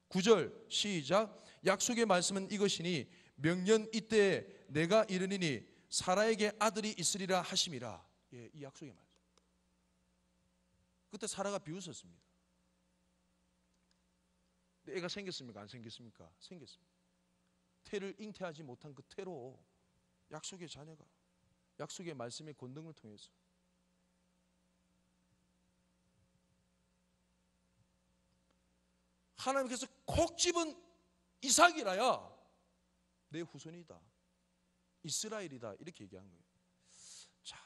S1: 9절 시작. 약속의 말씀은 이것이니 명년 이때에 내가 이르니니 사라에게 아들이 있으리라 하심이라. 예, 이 약속의 말씀. 그때 사라가 비웃었습니다. 애가 생겼습니까? 안 생겼습니까? 생겼습니다. 태를 잉태하지 못한 그 태로 약속의 자녀가, 약속의 말씀의 권능을 통해서 하나님께서 콕 집은 이삭이라야 내 후손이다, 이스라엘이다, 이렇게 얘기한 거예요. 자,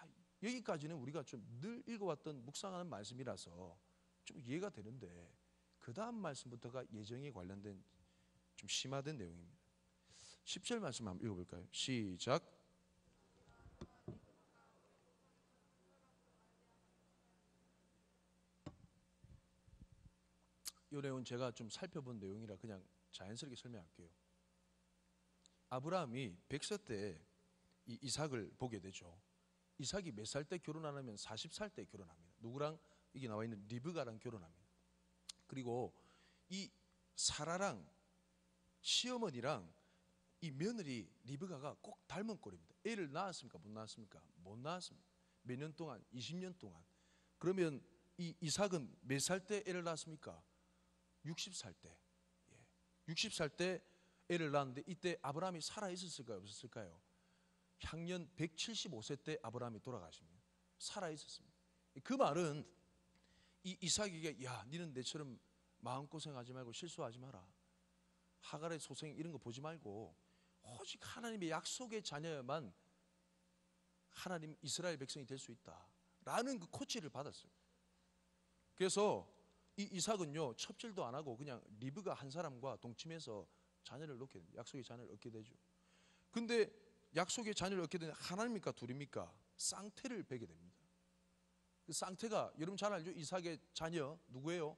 S1: 여기까지는 우리가 좀 늘 읽어왔던 묵상하는 말씀이라서 좀 이해가 되는데, 그 다음 말씀부터가 예정에 관련된 좀 심화된 내용입니다. 10절 말씀 한번 읽어볼까요? 시작. 이 내용은 제가 좀 살펴본 내용이라 그냥 자연스럽게 설명할게요. 아브라함이 100세 때 이 이삭을 보게 되죠. 이삭이 몇 살 때 결혼 안 하면 40살 때 결혼합니다. 누구랑? 여기 나와 있는 리브가랑 결혼합니다. 그리고 이 사라랑 시어머니랑 이 며느리 리브가가 꼭 닮은 꼴입니다. 애를 낳았습니까? 못 낳았습니까? 못 낳았습니다. 몇 년 동안? 20년 동안. 그러면 이 이삭은 몇 살 때 애를 낳았습니까? 60살 때. 예. 60살 때 애를 낳았는데 이때 아브라함이 살아 있었을까요? 없었을까요? 향년 175세 때 아브라함이 돌아가십니다. 살아 있었습니다. 그 말은 이 이삭에게, 야, 니는 내처럼 마음고생하지 말고 실수하지 마라. 하갈의 소생 이런 거 보지 말고 오직 하나님의 약속의 자녀만 하나님 이스라엘 백성이 될 수 있다 라는 그 코치를 받았어요. 그래서 이 이삭은요 첩질도 안 하고 그냥 리브가 한 사람과 동침해서 자녀를 놓게 됩니다. 약속의 자녀를 얻게 되죠. 근데 약속의 자녀를 얻게 되는 하나님입니까 둘입니까? 쌍태를 베게 됩니다. 그 쌍태가 여러분 잘 알죠? 이삭의 자녀 누구예요?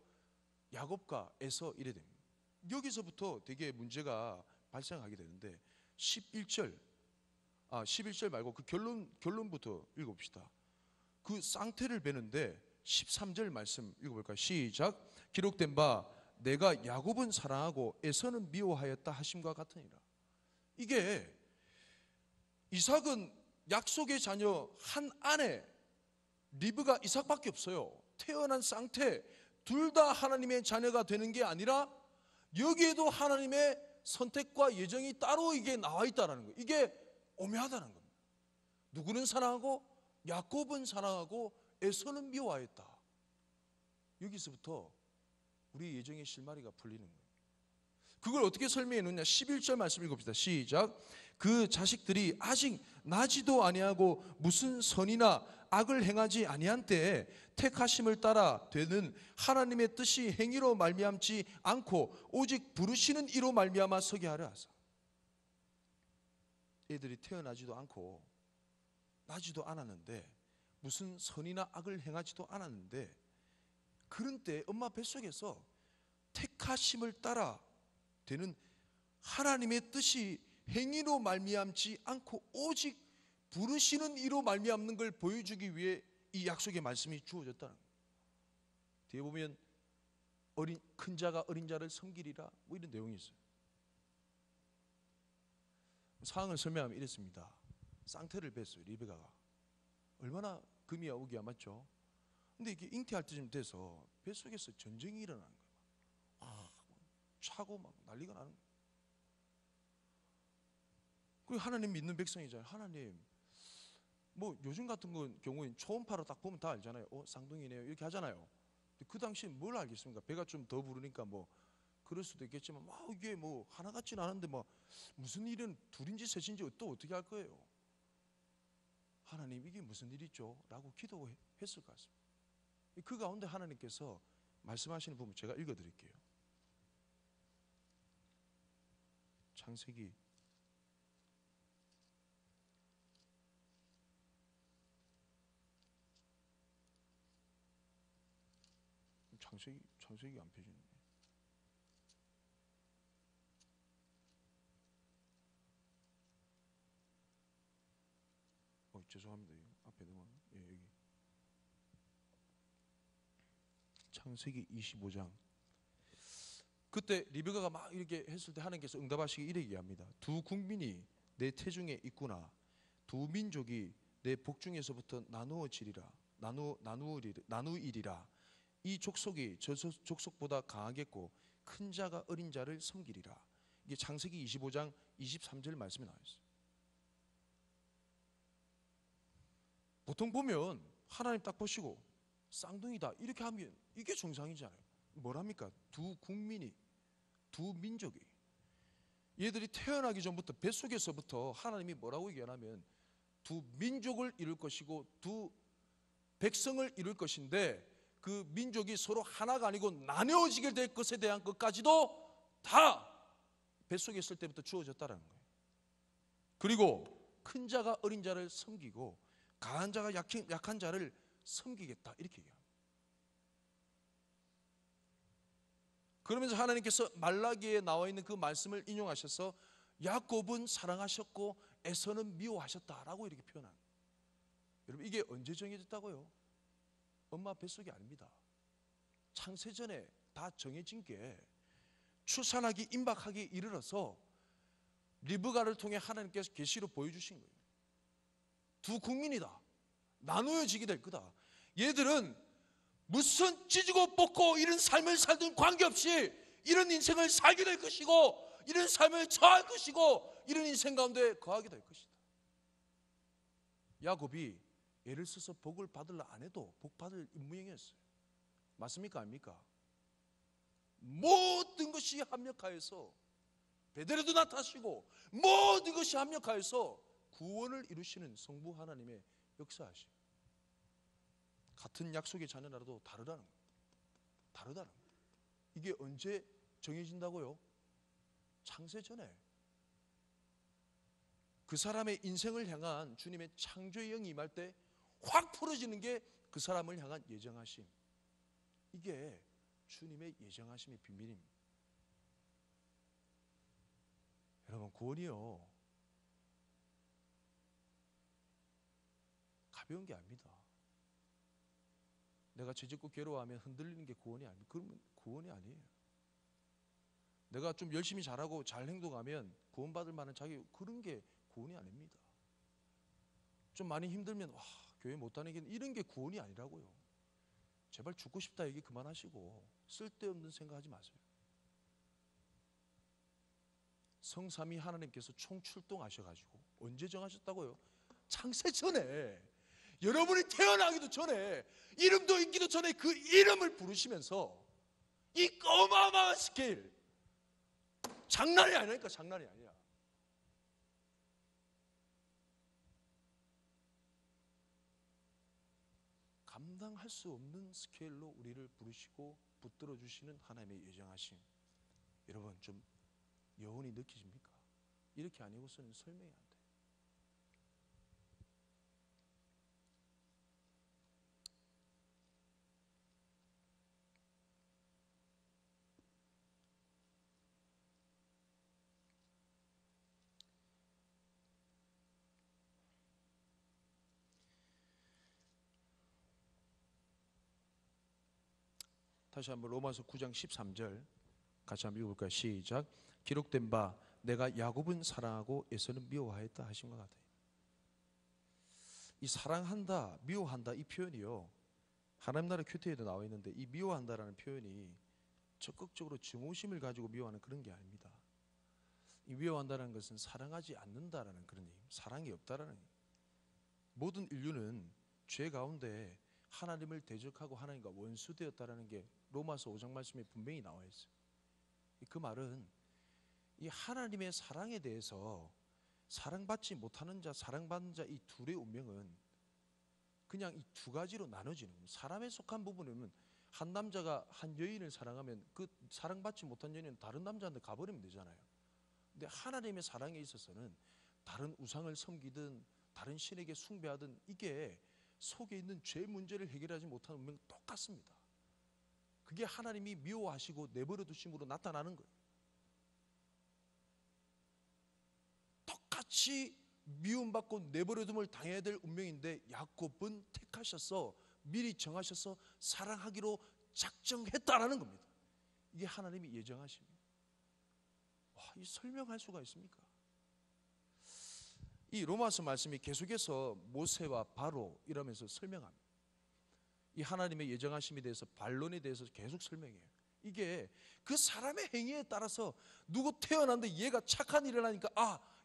S1: 야곱과 에서 이래 됩니다. 여기서부터 되게 문제가 발생하게 되는데 11절 말고 그 결론부터 읽어봅시다. 그 쌍태를 베는데 13절 말씀 읽어볼까요? 시작. 기록된 바 내가 야곱은 사랑하고 에서는 미워하였다 하심과 같으니라. 이게 이삭은 약속의 자녀 한 아내 리브가 이삭밖에 없어요. 태어난 쌍태 둘 다 하나님의 자녀가 되는 게 아니라 여기에도 하나님의 선택과 예정이 따로 이게 나와 있다는 거예요. 이게 오묘하다는 겁니다. 누구는 사랑하고 야곱은 사랑하고 에서는 미워하였다. 여기서부터 우리 예정의 실마리가 풀리는 거예요. 그걸 어떻게 설명해 놓냐? 11절 말씀 읽읍시다. 시작. 그 자식들이 아직 나지도 아니하고 무슨 선이나 악을 행하지 아니한 때에 택하심을 따라 되는 하나님의 뜻이 행위로 말미암지 않고 오직 부르시는 이로 말미암아 서게 하려 하사. 애들이 태어나지도 않고 나지도 않았는데 무슨 선이나 악을 행하지도 않았는데 그런 때 엄마 뱃속에서 택하심을 따라 되는 하나님의 뜻이 행위로 말미암지 않고 오직 부르시는 이로 말미암는 걸 보여주기 위해 이 약속의 말씀이 주어졌다는 거예요. 뒤에 보면 큰 자가 어린 자를 섬기리라 뭐 이런 내용이 있어요. 상황을 설명하면 이랬습니다. 쌍태를 뱄어요. 리베가가. 얼마나 금이야 오기야 맞죠? 근데 이게 잉태할 때쯤 돼서 뱃속에서 전쟁이 일어나는 거예요. 차고 막 난리가 나는 거예요. 그리고 하나님 믿는 백성이잖아요. 하나님 뭐 요즘 같은 경우엔 초음파로 딱 보면 다 알잖아요. 쌍둥이네요 이렇게 하잖아요. 그 당시에 뭘 알겠습니까? 배가 좀 더 부르니까 뭐 그럴 수도 있겠지만 이게 뭐 하나 같지는 않은데 뭐 무슨 일은 둘인지 셋인지 또 어떻게 할 거예요? 하나님 이게 무슨 일이죠? 라고 기도했을 것 같습니다. 그 가운데 하나님께서 말씀하시는 부분 제가 읽어드릴게요. 창세기 '창세기 안 펴지네. 죄송합니다. 앞에 넘어가네. 여기 창세기 25장. 그때 리베가가 막 이렇게 했을 때 하나님께서 응답하시기 이렇게 얘기합니다. 두 국민이 내 태중에 있구나. 두 민족이 내 복중에서부터 나누이리라. 이 족속이 저 족속보다 강하겠고 큰 자가 어린 자를 섬기리라. 이게 창세기 25장 23절 말씀이 나와 있어요. 보통 보면 하나님 딱 보시고 쌍둥이다 이렇게 하면 이게 정상이잖아요. 뭐랍니까? 두 국민이 두 민족이 얘들이 태어나기 전부터 뱃속에서부터 하나님이 뭐라고 얘기하냐면 두 민족을 이룰 것이고 두 백성을 이룰 것인데 그 민족이 서로 하나가 아니고 나뉘어지게 될 것에 대한 것까지도 다 뱃속에 있을 때부터 주어졌다는 거예요. 그리고 큰 자가 어린 자를 섬기고 강한 자가 약한 자를 섬기겠다 이렇게 얘기합니다. 그러면서 하나님께서 말라기에 나와 있는 그 말씀을 인용하셔서 야곱은 사랑하셨고 에서는 미워하셨다라고 이렇게 표현합니다. 여러분 이게 언제 정해졌다고요? 엄마 뱃속이 아닙니다. 창세전에 다 정해진 게 출산하기 임박하기 이르러서 리브가를 통해 하나님께서 계시로 보여주신 거예요. 두 국민이다. 나누어지게 될 거다. 얘들은 무슨 찢고 뽑고 이런 삶을 살든 관계없이 이런 인생을 살게 될 것이고 이런 삶을 처할 것이고 이런 인생 가운데 거하게 될 것이다. 야곱이 애를 써서 복을 받으려 안 해도 복 받을 인무형이었어요. 맞습니까? 아닙니까? 모든 것이 합력하여서 베델에도 나타나시고 모든 것이 합력하여서 구원을 이루시는 성부 하나님의 역사하심. 같은 약속의 자녀라도 다르다는 거예요. 다르다는 거예요. 이게 언제 정해진다고요? 창세 전에 그 사람의 인생을 향한 주님의 창조의 영이 임할 때 확 풀어지는 게 그 사람을 향한 예정하심. 이게 주님의 예정하심의 비밀입니다. 여러분, 구원이요, 가벼운 게 아닙니다. 내가 죄짓고 괴로워하면 흔들리는 게 구원이 아닙니다. 그러면 구원이 아니에요. 내가 좀 열심히 잘하고 잘 행동하면 구원받을 만한 자격, 그런 게 구원이 아닙니다. 좀 많이 힘들면 교회 못 다니겠네, 이런 게 구원이 아니라고요. 제발 죽고 싶다 얘기 그만하시고 쓸데없는 생각하지 마세요. 성삼위 하나님께서 총출동하셔가지고 언제 정하셨다고요? 창세 전에, 여러분이 태어나기도 전에, 이름도 있기도 전에 그 이름을 부르시면서 이 어마어마한 스케일, 장난이 아니니까 장난이 아니야. 감당할 수 없는 스케일로 우리를 부르시고 붙들어 주시는 하나님의 예정하심, 여러분 좀 여운이 느끼십니까? 이렇게 아니고서는 설명이 안 돼요. 다시 한번 로마서 9장 13절 같이 한번 읽어볼까요? 시작. 기록된 바 내가 야곱은 사랑하고 에서는 미워하였다 하신 것 같아요. 이 사랑한다, 미워한다, 이 표현이요, 하나님 나라 큐티에도 나와 있는데, 이 미워한다라는 표현이 적극적으로 증오심을 가지고 미워하는 그런 게 아닙니다. 이 미워한다는 것은 사랑하지 않는다라는 그런 얘기, 사랑이 없다라는 얘기. 모든 인류는 죄 가운데 하나님을 대적하고 하나님과 원수되었다라는 게 로마서 5장 말씀에 분명히 나와 있어요. 그 말은 이 하나님의 사랑에 대해서 사랑받지 못하는 자, 사랑받는 자, 이 둘의 운명은 그냥 이 두 가지로 나눠지는 겁니다. 사람에 속한 부분은 한 남자가 한 여인을 사랑하면 그 사랑받지 못한 여인은 다른 남자한테 가버리면 되잖아요. 근데 하나님의 사랑에 있어서는 다른 우상을 섬기든 다른 신에게 숭배하든 이게 속에 있는 죄 문제를 해결하지 못하는 운명은 똑같습니다. 그게 하나님이 미워하시고 내버려 두심으로 나타나는 거예요. 똑같이 미움받고 내버려둠을 당해야 될 운명인데 야곱은 택하셔서 미리 정하셔서 사랑하기로 작정했다라는 겁니다. 이게 하나님이 예정하십니다. 이 설명할 수가 있습니까? 이 로마서 말씀이 계속해서 모세와 바로 이러면서 설명합니다. 이 하나님의 예정하심에 대해서, 반론에 대해서 계속 설명해요. 이게 그 사람의 행위에 따라서 누구 태어났는데 얘가 착한 일을 하니까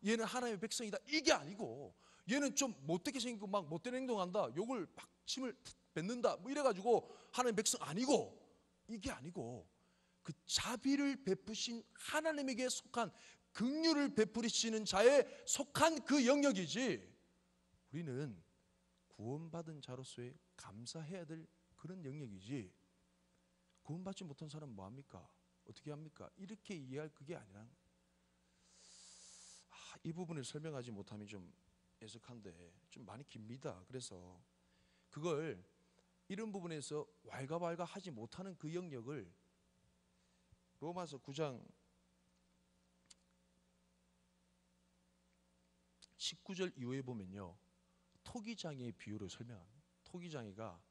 S1: 얘는 하나님의 백성이다, 이게 아니고, 얘는 좀 못되게 생기고 막 못된 행동한다, 욕을 막 침을 뱉는다, 뭐 이래가지고 하나님의 백성 아니고, 이게 아니고 그 자비를 베푸신 하나님에게 속한, 긍휼을 베푸시는 자에 속한 그 영역이지, 우리는 구원받은 자로서의 감사해야 될 그런 영역이지, 구원받지 못한 사람은 뭐합니까? 어떻게 합니까? 이렇게 이해할 그게 아니라, 이 부분을 설명하지 못함이 좀 애석한데 좀 많이 깁니다. 그래서 그걸 이런 부분에서 왈가왈가 하지 못하는 그 영역을 로마서 9장 19절 이후에 보면요, 토기장이의 비유를 설명합니다. 토기장이가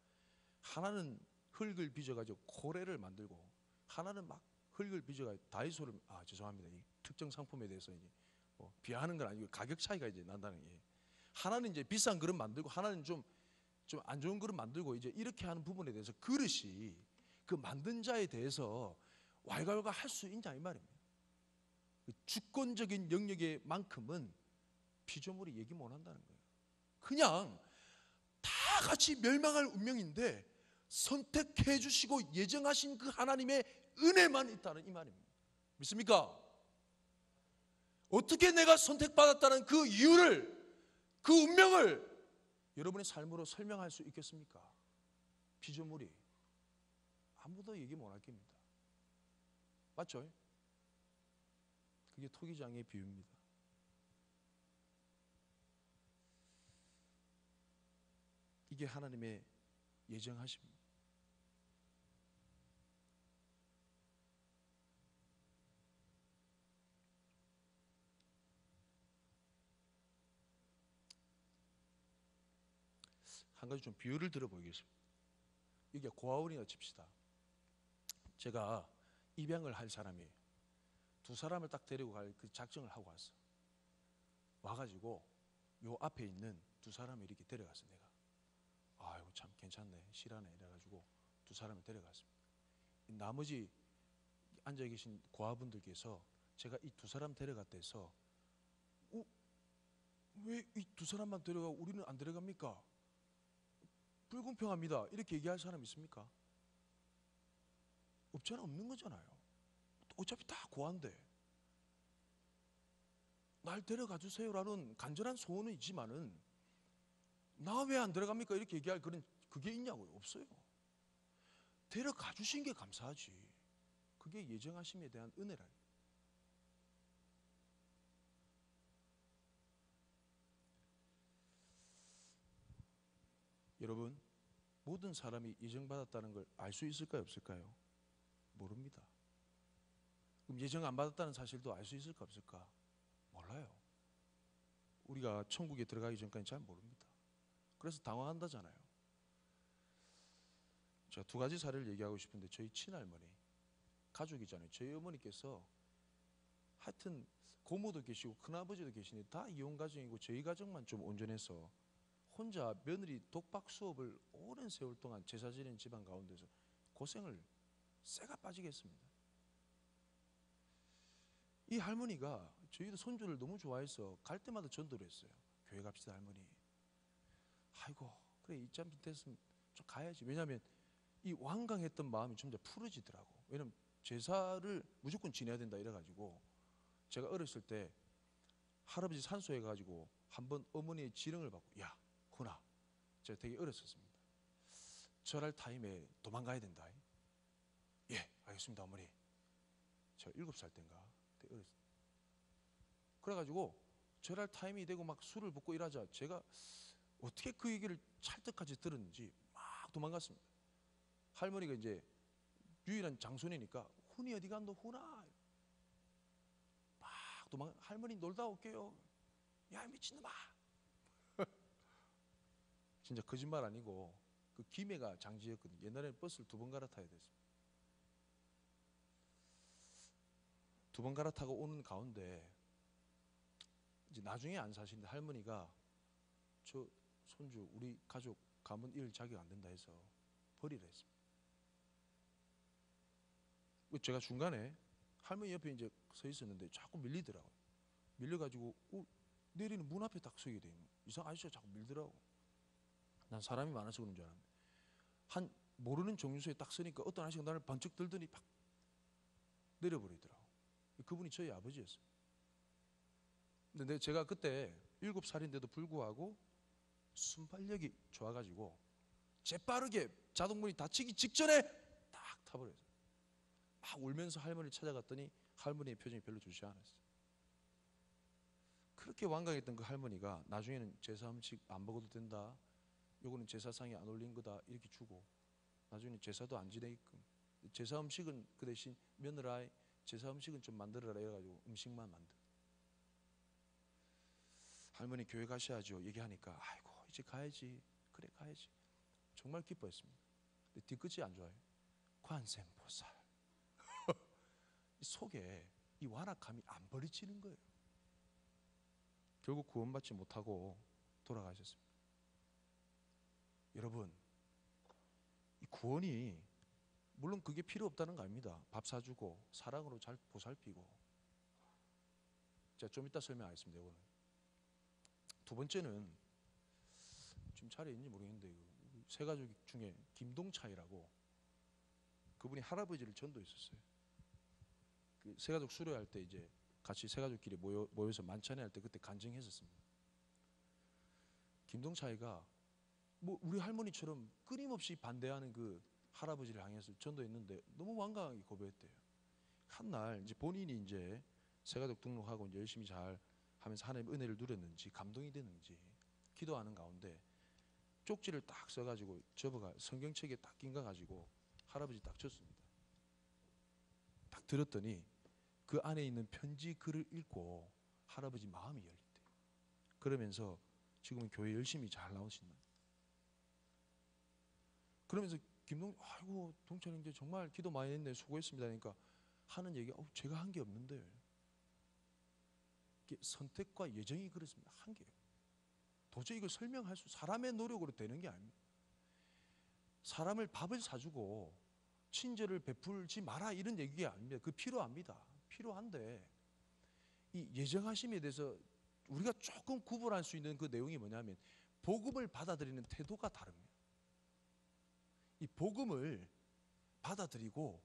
S1: 하나는 흙을 빚어가지고 고래를 만들고, 하나는 막 흙을 빚어가지고 다이소를, 죄송합니다, 이 특정 상품에 대해서 이제 비하하는 건 아니고 가격 차이가 이제 난다는 게, 하나는 이제 비싼 그릇 만들고 하나는 좀 안 좋은 그릇 만들고, 이제 이렇게 하는 부분에 대해서 그릇이 그 만든 자에 대해서 왈가왈가 할 수 있냐 이 말입니다. 주권적인 영역의 만큼은 피조물이 얘기 못 한다는 거예요. 그냥 다 같이 멸망할 운명인데 선택해 주시고 예정하신 그 하나님의 은혜만 있다는 이 말입니다. 믿습니까? 어떻게 내가 선택받았다는 그 이유를, 그 운명을 여러분의 삶으로 설명할 수 있겠습니까? 피조물이 아무도 얘기 못 할 겁니다. 맞죠? 그게 토기장의 비유입니다. 이게 하나님의 예정하십니다. 한 가지 좀 비유를 들어보겠습니다. 이게 고아원이라 칩시다. 제가 입양을 할 사람이에요. 두 사람을 딱 데리고 갈 그 작정을 하고 왔어. 와가지고 요 앞에 있는 두 사람을 이렇게 데려갔어. 내가 아이고 참 괜찮네, 실하네 이래가지고 두 사람을 데려갔습니다. 나머지 앉아 계신 고아분들께서 제가 이 두 사람 데려갔다 해서 왜 이 두 사람만 데려가고 우리는 안 데려갑니까? 불공평합니다. 이렇게 얘기할 사람 있습니까? 없잖아. 없는 거잖아요. 어차피 다 고아인데 날 데려가 주세요라는 간절한 소원은 있지만은 나 왜 안 들어갑니까? 이렇게 얘기할 그런 그게 있냐고요? 없어요. 데려가 주신 게 감사하지. 그게 예정하심에 대한 은혜라. 여러분, 모든 사람이 예정받았다는 걸 알 수 있을까요? 없을까요? 모릅니다. 그럼 예정 안 받았다는 사실도 알 수 있을까? 없을까? 몰라요. 우리가 천국에 들어가기 전까지 잘 모릅니다. 그래서 당황한다잖아요. 제가 두 가지 사례를 얘기하고 싶은데, 저희 친할머니 가족이잖아요. 저희 어머니께서 하여튼 고모도 계시고 큰아버지도 계시는데 다 이혼 가정이고 저희 가정만 좀 온전해서 혼자 며느리 독박 수업을 오랜 세월 동안 제사 지낸 집안 가운데서 고생을 쇠가 빠지게 했습니다. 이 할머니가 저희도 손주를 너무 좋아해서 갈 때마다 전도를 했어요. 교회 갑시다 할머니. 아이고 그래 이쯤 됐으면 좀 가야지. 왜냐하면 이 완강했던 마음이 좀 더 풀어지더라고. 왜냐면 제사를 무조건 지내야 된다 이래가지고 제가 어렸을 때 할아버지 산소해 가지고 한번 어머니의 지령을 받고, 야 훈아, 제가 되게 어렸었습니다. 절할 타임에 도망가야 된다. 예 알겠습니다 어머니. 저 7살 때인가 되게 어렸어요. 그래가지고 절할 타임이 되고 막 술을 붓고 이러자 제가 어떻게 그 얘기를 찰떡같이 들었는지 막 도망갔습니다. 할머니가 이제 유일한 장손이니까 훈이 어디 간노 훈아. 막 도망. 할머니 놀다 올게요. 야 미친놈아. 진짜 거짓말 아니고 그 김해가 장지였거든요. 옛날에는 버스를 2번 갈아타야 됐습니다. 2번 갈아타고 오는 가운데 이제 나중에 안 사시는데 할머니가 저 손주 우리 가족 가문 일 자격 안 된다 해서 버리라 했습니다. 제가 중간에 할머니 옆에 이제 서 있었는데 자꾸 밀리더라고요. 밀려가지고 내리는 문 앞에 딱 서게 돼요. 이상 아저씨가 자꾸 밀더라고. 난 사람이 많아서 그런 줄 알았는데 한 모르는 정류소에 딱 서니까 어떤 아저씨가 나를 번쩍 들더니 팍 내려버리더라고. 그분이 저희 아버지였어요. 근데 제가 그때 7살인데도 불구하고 순발력이 좋아가지고 재빠르게 자동문이 닫히기 직전에 딱 타버렸어요. 막 울면서 할머니를 찾아갔더니 할머니의 표정이 별로 좋지 않았어요. 그렇게 완강했던 그 할머니가 나중에는 제사 음식 안 먹어도 된다, 요거는 제사상에 안 올린 거다 이렇게 주고 나중에는 제사도 안 지내게끔, 제사 음식은 그 대신 며느라 제사 음식은 좀 만들어라 이래가지고 음식만 만들. 할머니 교회 가셔야죠 얘기하니까 아이고 이제 가야지. 그래 가야지. 정말 기뻐했습니다. 근데 뒤끝이 안 좋아요. 관세음보살 속에 이 완악함이 안 버리지는 거예요. 결국 구원받지 못하고 돌아가셨습니다. 여러분, 이 구원이 물론 그게 필요 없다는 거 아닙니다. 밥 사주고 사랑으로 잘 보살피고. 제가 좀 이따 설명하겠습니다. 이거는. 두 번째는 지금 자리에 있는지 모르겠는데 세 가족 중에 김동차이라고 그분이 할아버지를 전도했었어요. 그 세 가족 수료할 때 이제 같이 세 가족끼리 모여서 만찬회 할 때 그때 간증했었습니다. 김동차이가 뭐 우리 할머니처럼 끊임없이 반대하는 그 할아버지를 향해서 전도했는데 너무 완강하게 고백했대요. 한 날 이제 본인이 이제 새가족 등록하고 이제 열심히 잘 하면서 하나님의 은혜를 누렸는지 감동이 됐는지 기도하는 가운데 쪽지를 딱 써가지고 접어가 성경책에 딱 낀거 가지고 할아버지 딱 줬습니다. 딱 들었더니 그 안에 있는 편지 글을 읽고 할아버지 마음이 열렸대요. 그러면서 지금은 교회 열심히 잘 나오신다. 그러면서 아이고 동철 형제 정말 기도 많이 했네, 수고했습니다 하니까 하는 얘기가 제가 한 게 없는데, 선택과 예정이 그렇습니다. 한 게요. 도저히 이걸 설명할 사람의 노력으로 되는 게 아닙니다. 사람을 밥을 사주고 친절을 베풀지 마라 이런 얘기가 아닙니다. 그 필요합니다. 필요한데 이 예정하심에 대해서 우리가 조금 구분할 수 있는 그 내용이 뭐냐면 복음을 받아들이는 태도가 다릅니다. 이 복음을 받아들이고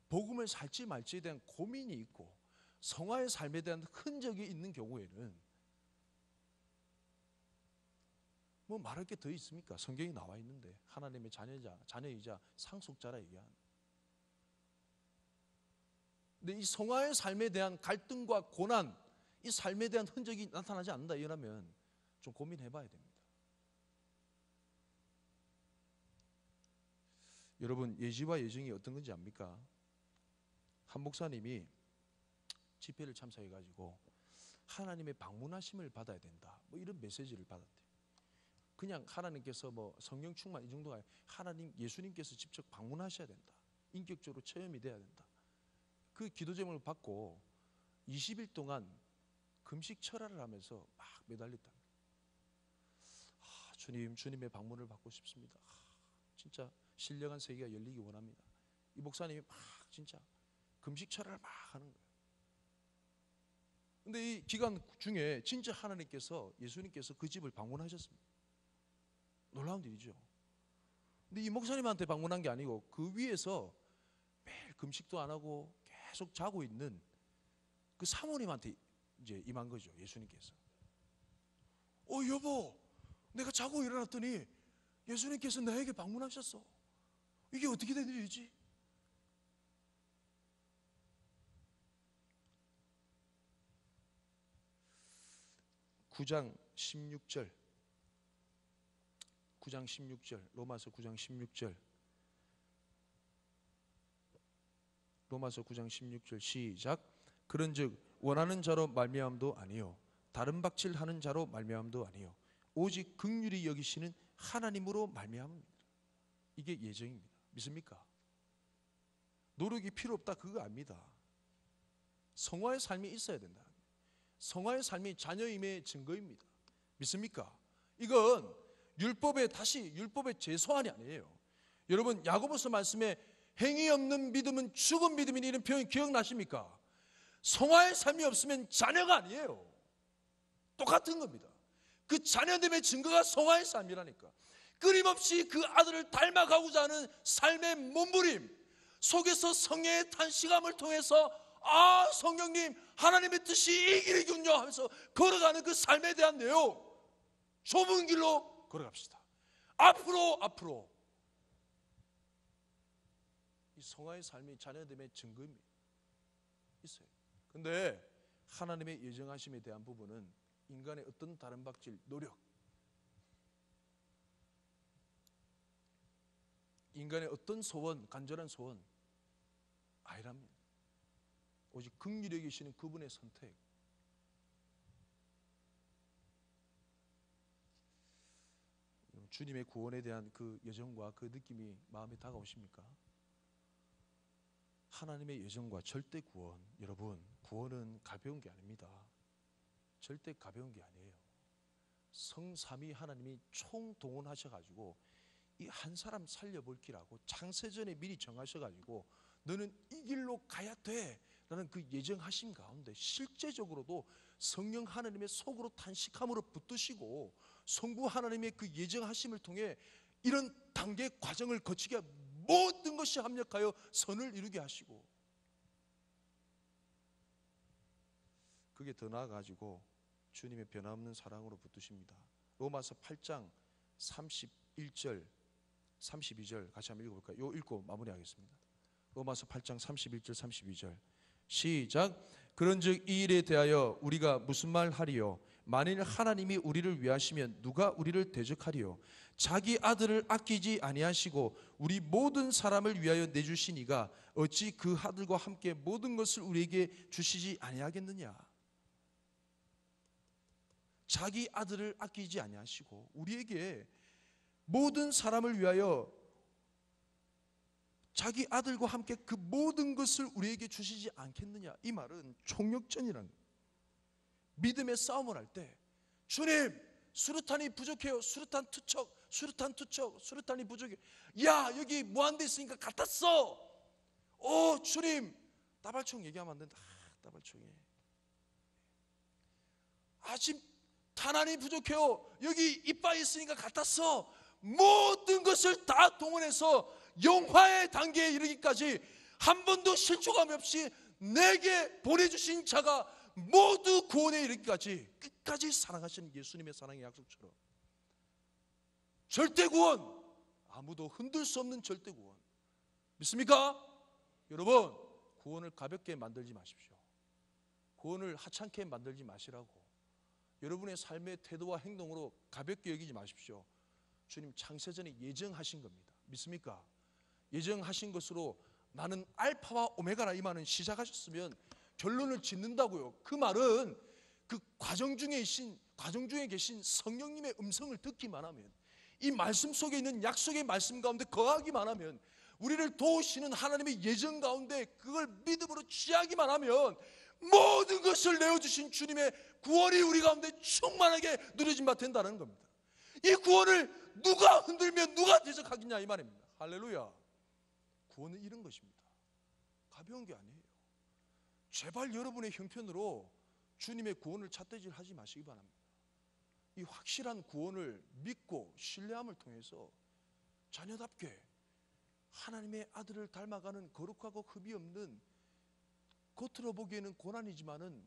S1: 복음을 살지 말지에 대한 고민이 있고 성화의 삶에 대한 흔적이 있는 경우에는 뭐 말할 게 더 있습니까? 성경이 나와 있는데 하나님의 자녀이자 상속자라 얘기하는. 근데 이 성화의 삶에 대한 갈등과 고난, 이 삶에 대한 흔적이 나타나지 않는다 이러면 좀 고민해봐야 됩니다. 여러분, 예지와 예정이 어떤 건지 압니까? 한 목사님이 집회를 참석해가지고 하나님의 방문하심을 받아야 된다, 뭐 이런 메시지를 받았대요. 그냥 하나님께서 뭐 성령 충만 이 정도가 아니라 예수님께서 직접 방문하셔야 된다, 인격적으로 체험이 돼야 된다. 그 기도 제목을 받고 20일 동안 금식 철야를 하면서 막 매달렸다. 주님, 주님의 방문을 받고 싶습니다. 진짜 신령한 세계가 열리기 원합니다. 이 목사님이 막 진짜 금식 철야를 막 하는 거예요. 근데 이 기간 중에 진짜 하나님께서, 예수님께서 그 집을 방문하셨습니다. 놀라운 일이죠. 근데 이 목사님한테 방문한 게 아니고 그 위에서 매일 금식도 안 하고 계속 자고 있는 그 사모님한테 이제 임한 거죠, 예수님께서. 여보, 내가 자고 일어났더니 예수님께서 나에게 방문하셨어. 이게 어떻게 된 일이지? 로마서 9장 16절 시작. 그런즉 원하는 자로 말미암도 아니요 다른 박질하는 자로 말미암도 아니요 오직 긍휼히 여기시는 하나님으로 말미암습니다. 이게 예정입니다. 믿습니까? 노력이 필요 없다 그거 아닙니다. 성화의 삶이 있어야 된다. 성화의 삶이 자녀임의 증거입니다. 믿습니까? 이건 율법의 제소한이 아니에요. 여러분, 야고보서 말씀에 행위 없는 믿음은 죽은 믿음이니 이런 표현 기억나십니까? 성화의 삶이 없으면 자녀가 아니에요. 똑같은 겁니다. 그 자녀됨의 증거가 성화의 삶이라니까. 끊임없이 그 아들을 닮아가고자 하는 삶의 몸부림 속에서 성령의 탄식함을 통해서 성령님, 하나님의 뜻이 이 길이군요 하면서 걸어가는 그 삶에 대한 내용, 좁은 길로 걸어갑시다. 앞으로 이 성화의 삶이 자녀됨의 증거입니다. 있어요. 근데 하나님의 예정하심에 대한 부분은 인간의 어떤 다른 박질, 노력, 인간의 어떤 소원, 간절한 소원 아니랍니다. 오직 긍휼히 여기시는 그분의 선택. 주님의 구원에 대한 그 여정과 그 느낌이 마음에 다가오십니까? 하나님의 여정과 절대 구원, 여러분, 구원은 가벼운 게 아닙니다. 절대 가벼운 게 아니에요. 성삼위 하나님이 총동원하셔가지고 이 한 사람 살려볼 기라고 창세전에 미리 정하셔가지고 너는 이 길로 가야 돼 라는 그 예정하심 가운데 실제적으로도 성령 하나님의 속으로 탄식함으로 붙드시고 성부 하나님의 그 예정하심을 통해 이런 단계 과정을 거치게 모든 것이 합력하여 선을 이루게 하시고, 그게 더 나아가지고 주님의 변함없는 사랑으로 붙드십니다. 로마서 8장 31절 32절 같이 한번 읽어볼까요? 이거 읽고 마무리하겠습니다. 로마서 8장 31절 32절 시작. 그런즉 이 일에 대하여 우리가 무슨 말 하리요? 만일 하나님이 우리를 위하시면 누가 우리를 대적하리요? 자기 아들을 아끼지 아니하시고 우리 모든 사람을 위하여 내주시니가 어찌 그 아들과 함께 모든 것을 우리에게 주시지 아니하겠느냐? 자기 아들을 아끼지 아니하시고 우리에게 모든 사람을 위하여 자기 아들과 함께 그 모든 것을 우리에게 주시지 않겠느냐? 이 말은 총력전이라는 거예요. 믿음의 싸움을 할 때 주님 수류탄이 부족해요. 수류탄 투척, 수류탄 투척, 수류탄이 부족해. 야 여기 무한대 있으니까 갖다 써. 주님 따발총 얘기하면 안 된다. 따발총이 지금 탄환이 부족해요. 여기 이빠이 있으니까 갖다 써. 모든 것을 다 동원해서 영화의 단계에 이르기까지 한 번도 실족함 없이 내게 보내주신 자가 모두 구원에 이르기까지 끝까지 사랑하시는 예수님의 사랑의 약속처럼 절대 구원, 아무도 흔들 수 없는 절대 구원 믿습니까? 여러분, 구원을 가볍게 만들지 마십시오. 구원을 하찮게 만들지 마시라고. 여러분의 삶의 태도와 행동으로 가볍게 여기지 마십시오. 주님 창세전에 예정하신 겁니다. 믿습니까? 예정하신 것으로 나는 알파와 오메가라 이 말은 시작하셨으면 결론을 짓는다고요. 그 말은 그 과정 중에 계신 성령님의 음성을 듣기만 하면, 이 말씀 속에 있는 약속의 말씀 가운데 거하기만 하면, 우리를 도우시는 하나님의 예정 가운데 그걸 믿음으로 취하기만 하면 모든 것을 내어주신 주님의 구원이 우리 가운데 충만하게 누려진 바 된다는 겁니다. 이 구원을 누가 흔들면 누가 대적하겠냐 이 말입니다. 할렐루야. 구원은 이런 것입니다. 가벼운 게 아니에요. 제발 여러분의 형편으로 주님의 구원을 삿대질 하지 마시기 바랍니다. 이 확실한 구원을 믿고 신뢰함을 통해서 자녀답게 하나님의 아들을 닮아가는 거룩하고 흠이 없는, 겉으로 보기에는 고난이지만은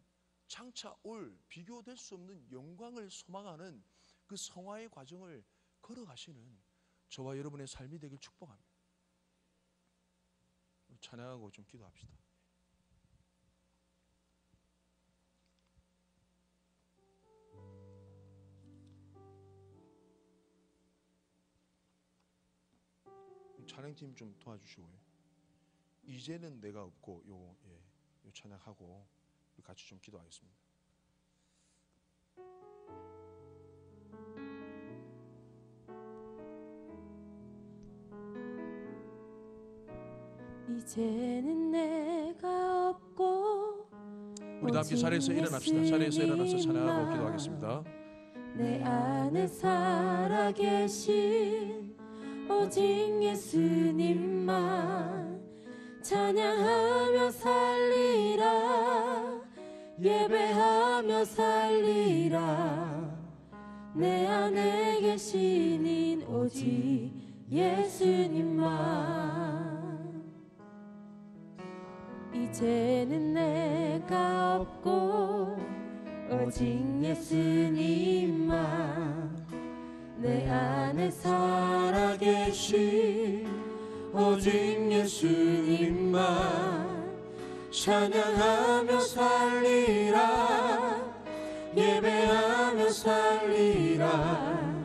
S1: 장차 올 비교될 수 없는 영광을 소망하는 그 성화의 과정을 걸어가시는 저와 여러분의 삶이 되길 축복합니다. 찬양하고 좀 기도합시다. 찬양팀 좀 도와주시고요. 이제는 내가 없고 요 찬양하고 같이 좀 기도하겠습니다.
S2: 이제는 내가 없고
S1: 우리 다 함께 자리에서 일어납시다. 자리에서 일어나서 찬양하고 기도하겠습니다.
S2: 내 안에 살아계신 오직 예수님만 찬양하며 살리라, 예배하며 살리라. 내 안에 계시는 오직 예수님만. 이제는 내가 없고 오직 예수님만 내 안에 살아계신 오직 예수님만 찬양하며 살리라, 예배하며 살리라.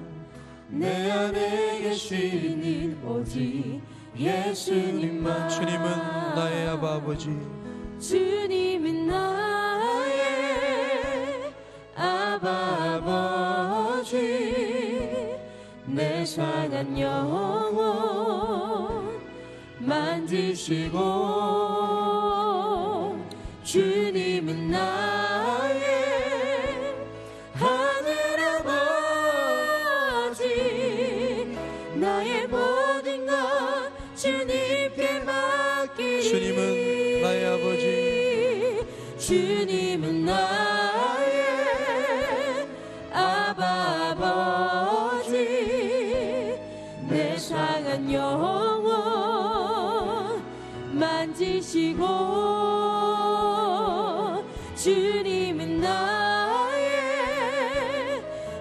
S2: 내 안에 계시는 오직 예수님만.
S1: 주님은 나의 아버지,
S2: 주님은 나의 아버지. 내 상한 영혼 만지시고, 주님은 나의 하늘 아버지. 나의 모든 것 주님께 맡기리.
S1: 주님은 나의 아버지,
S2: 주님은 나의 아버지. 내 상한 영혼 만지시고, 주님은 나의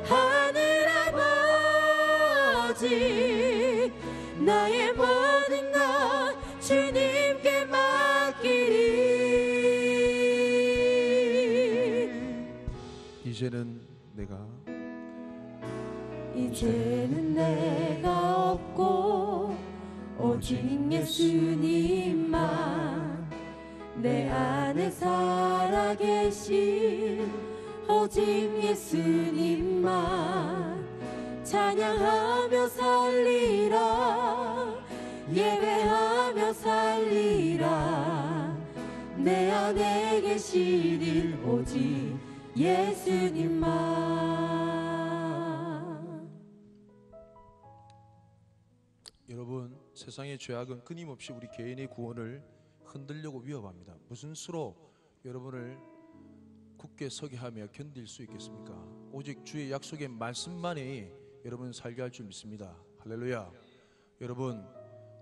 S2: 하늘 아버지. 나의 모든 것 주님께 맡기리. 이제는 내가 없고 오직 예수님만 내 안에 살아계신 오직 예수님만 찬양하며 살리라 예배하며 살리라 내 안에 계시는 오직 예수님만.
S1: 여러분, 세상의 죄악은 끊임없이 우리 개인의 구원을 흔들려고 위협합니다. 무슨 수로 여러분을 굳게 서게 하며 견딜 수 있겠습니까? 오직 주의 약속의 말씀만이 여러분 살게 할 줄 믿습니다. 할렐루야. 여러분,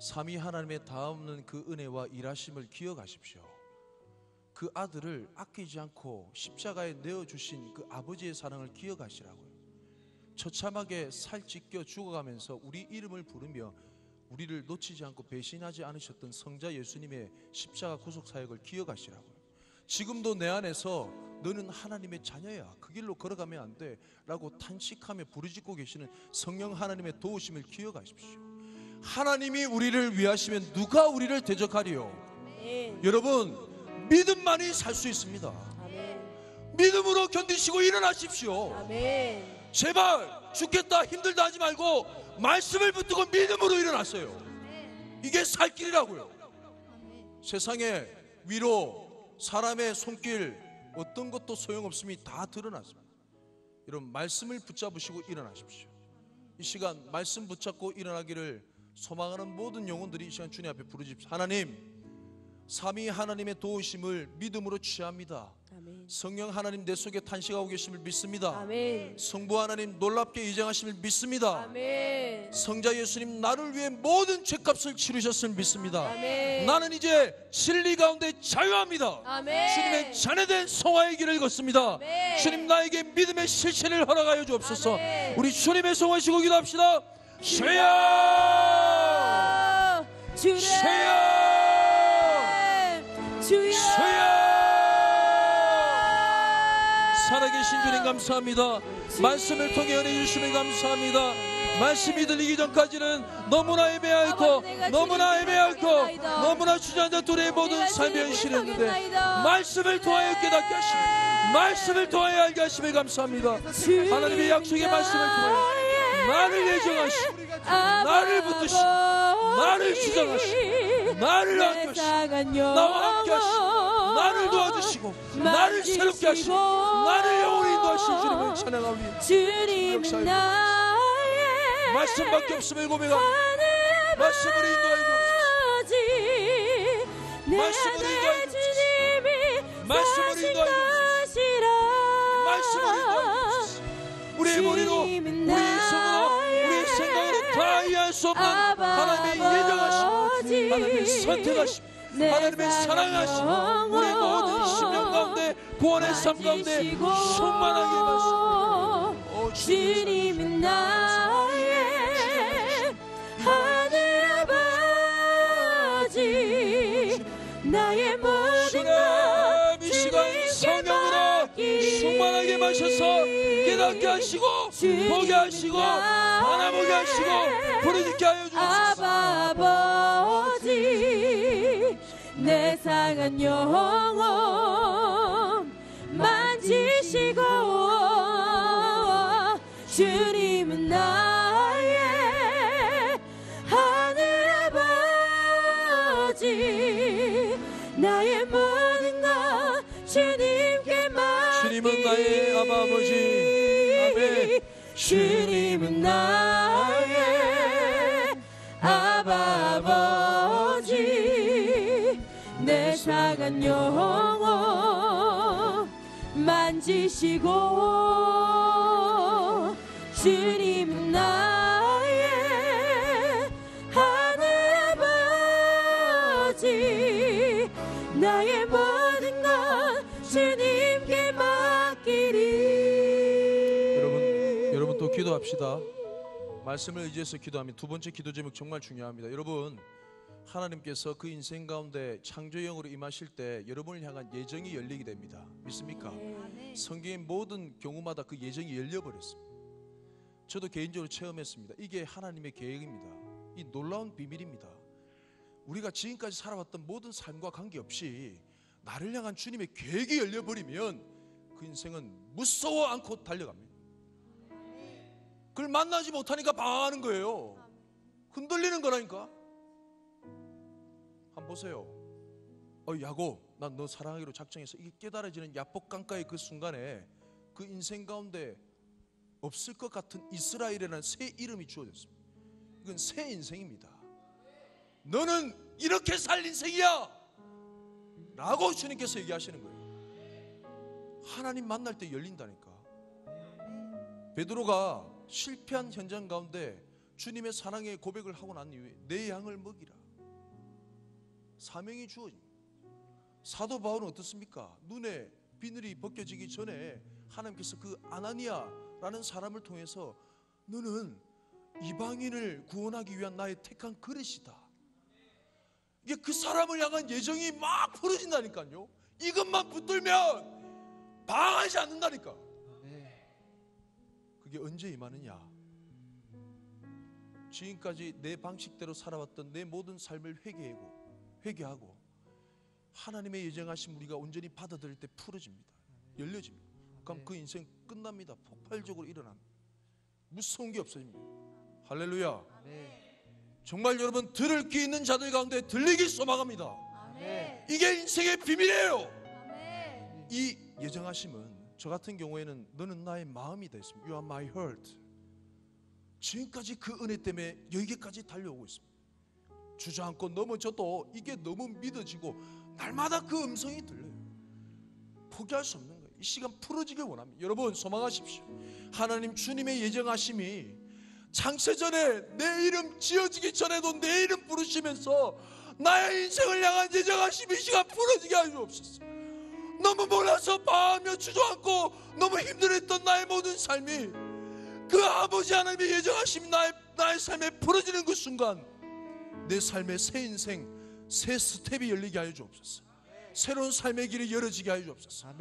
S1: 삼위 하나님의 다없는 그 은혜와 일하심을 기억하십시오. 그 아들을 아끼지 않고 십자가에 내어주신 그 아버지의 사랑을 기억하시라고요. 처참하게 살찌껴 죽어가면서 우리 이름을 부르며 우리를 놓치지 않고 배신하지 않으셨던 성자 예수님의 십자가 구속 사역을 기억하시라고요. 지금도 내 안에서 너는 하나님의 자녀야, 그 길로 걸어가면 안 돼 라고 탄식하며 부르짖고 계시는 성령 하나님의 도우심을 기억하십시오. 하나님이 우리를 위하시면 누가 우리를 대적하리요?
S2: 아멘.
S1: 여러분, 믿음만이 살 수 있습니다.
S2: 아멘.
S1: 믿음으로 견디시고 일어나십시오.
S2: 아멘.
S1: 제발 죽겠다 힘들다 하지 말고 말씀을 붙들고 믿음으로 일어났어요. 이게 살 길이라고요. 세상의 위로, 사람의 손길, 어떤 것도 소용없음이 다 드러났습니다. 여러분, 말씀을 붙잡으시고 일어나십시오. 이 시간 말씀 붙잡고 일어나기를 소망하는 모든 영혼들이 이 시간 주님 앞에 부르십시오. 하나님, 삼위 하나님의 도우심을 믿음으로 취합니다.
S2: 아멘.
S1: 성령 하나님 내 속에 탄식하고 계심을 믿습니다.
S2: 아멘.
S1: 성부 하나님 놀랍게 이정하심을 믿습니다.
S2: 아멘.
S1: 성자 예수님 나를 위해 모든 죄값을 치르셨음을 믿습니다.
S2: 아멘.
S1: 나는 이제 진리 가운데 자유합니다.
S2: 아멘.
S1: 주님의 자녀된 성화의 길을 걷습니다.
S2: 아멘.
S1: 주님, 나에게 믿음의 실체를 허락하여 주옵소서.
S2: 아멘.
S1: 우리 주님의 성화시고 기도합시다. 주여,
S2: 주님,
S1: 주여,
S2: 주여,
S1: 주여. 살아계신 주님 감사합니다. 말씀을 통해 은혜 주심을 감사합니다. 말씀이 들리기 전까지는 너무나 애매하고 너무나 애매하고 너무나 주저앉은 우리의 모든 삶이 현실이었는데 말씀을 통하여 깨닫게 하시고 말씀을 통하여 알게 하심을 감사합니다. 하나님의 약속의 말씀을 통하여 나를 예정하시고 나를 붙드시고 나를 주장하시고 나를 안겨주시고 나와 함께 하시고 나를 도와주시고 나를 새롭게 하시고 나를 영원히 인도하신 주님을 찬양하오니
S2: 주님은 나의
S1: 말씀밖에 없음을 고백하고 말씀으로 인도하여 주옵소서. 말씀으로 인도하여 주옵소서. 말씀으로 인도하여 주옵소서. 말씀으로 인도하여 주옵소서. 우리의 머리로 우리의 손으로 우리의 생각으로 다 이해할 수 없는 하나님의 예정하심, 하나님의 선택하심, 하나님의 사랑하심, 우리 모든 심령 가운데 구원의 삶 가운데 충만하게 임하시고
S2: 주님은 나의 하늘 아버지 나의 모든 것
S1: 이 시간 성령으로 충만하게 마셔서 깨닫게 하시고 보게 하시고 바라보게 하시고 부르짖게 하여 주옵소서.
S2: 아버지 내 상한 영혼 만지시고 주님은 나의 하늘 아버지 나의 모든 것 주님께 맡기리
S1: 주님은 나의 아버지. 아멘.
S2: 주님은 나의 아버지 내 상한 영혼 만지시고 주님은 나의 하늘 아버지 나의 모든 것 주님께 맡기리.
S1: 여러분 또 기도합시다. 말씀을 의지해서 기도하면 두 번째 기도 제목 정말 중요합니다. 여러분, 하나님께서 그 인생 가운데 창조형으로 임하실 때 여러분을 향한 예정이 열리게 됩니다. 믿습니까? 성경의 모든 경우마다 그 예정이 열려버렸습니다. 저도 개인적으로 체험했습니다. 이게 하나님의 계획입니다. 이 놀라운 비밀입니다. 우리가 지금까지 살아왔던 모든 삶과 관계없이 나를 향한 주님의 계획이 열려버리면 그 인생은 무서워 않고 달려갑니다. 그걸 만나지 못하니까 방황하는 거예요. 흔들리는 거라니까. 한번 보세요. 야고, 난 너 사랑하기로 작정해서 이게 깨달아지는 야복 강가의 그 순간에 그 인생 가운데 없을 것 같은 이스라엘이라는 새 이름이 주어졌습니다. 이건 새 인생입니다. 너는 이렇게 살 인생이야 라고 주님께서 얘기하시는 거예요. 하나님 만날 때 열린다니까. 베드로가 실패한 현장 가운데 주님의 사랑의 고백을 하고 난 이후에 내 양을 먹이라 사명이 주어집니다. 사도 바울은 어떻습니까? 눈에 비늘이 벗겨지기 전에 하나님께서 그 아나니아라는 사람을 통해서 너는 이방인을 구원하기 위한 나의 택한 그릇이다. 이게 그 사람을 향한 예정이 막 풀어진다니까요. 이것만 붙들면 방황하지 않는다니까. 그게 언제 임하느냐? 지금까지 내 방식대로 살아왔던 내 모든 삶을 회개하고 하나님의 예정하신 우리가 온전히 받아들일 때 풀어집니다. 열려집니다. 그럼 그 인생 끝납니다. 폭발적으로 일어납니다. 무서운 게 없어집니다. 할렐루야. 정말 여러분 들을 귀 있는 자들 가운데 들리길 소망합니다. 이게 인생의 비밀이에요. 이 예정하심은 저 같은 경우에는 너는 나의 마음이 됐습니다. You are my heart. 지금까지 그 은혜 때문에 여기까지 달려오고 있습니다. 주저앉고 넘어져도 이게 너무 믿어지고 날마다 그 음성이 들려요. 포기할 수 없는 거예요. 이 시간 풀어지길 원합니다. 여러분 소망하십시오. 하나님 주님의 예정하심이 창세전에 내 이름 지어지기 전에도 내 이름 부르시면서 나의 인생을 향한 예정하심이 이 시간 풀어지게 하여 주옵소서. 너무 몰라서 방황하며 주저앉고 너무 힘들었던 나의 모든 삶이 그 아버지 하나님의 예정하심이 나의 삶에 풀어지는 그 순간 내 삶의 새 인생, 새 스텝이 열리게 하여 주옵소서. 새로운 삶의 길이 열어지게 하여 주옵소서.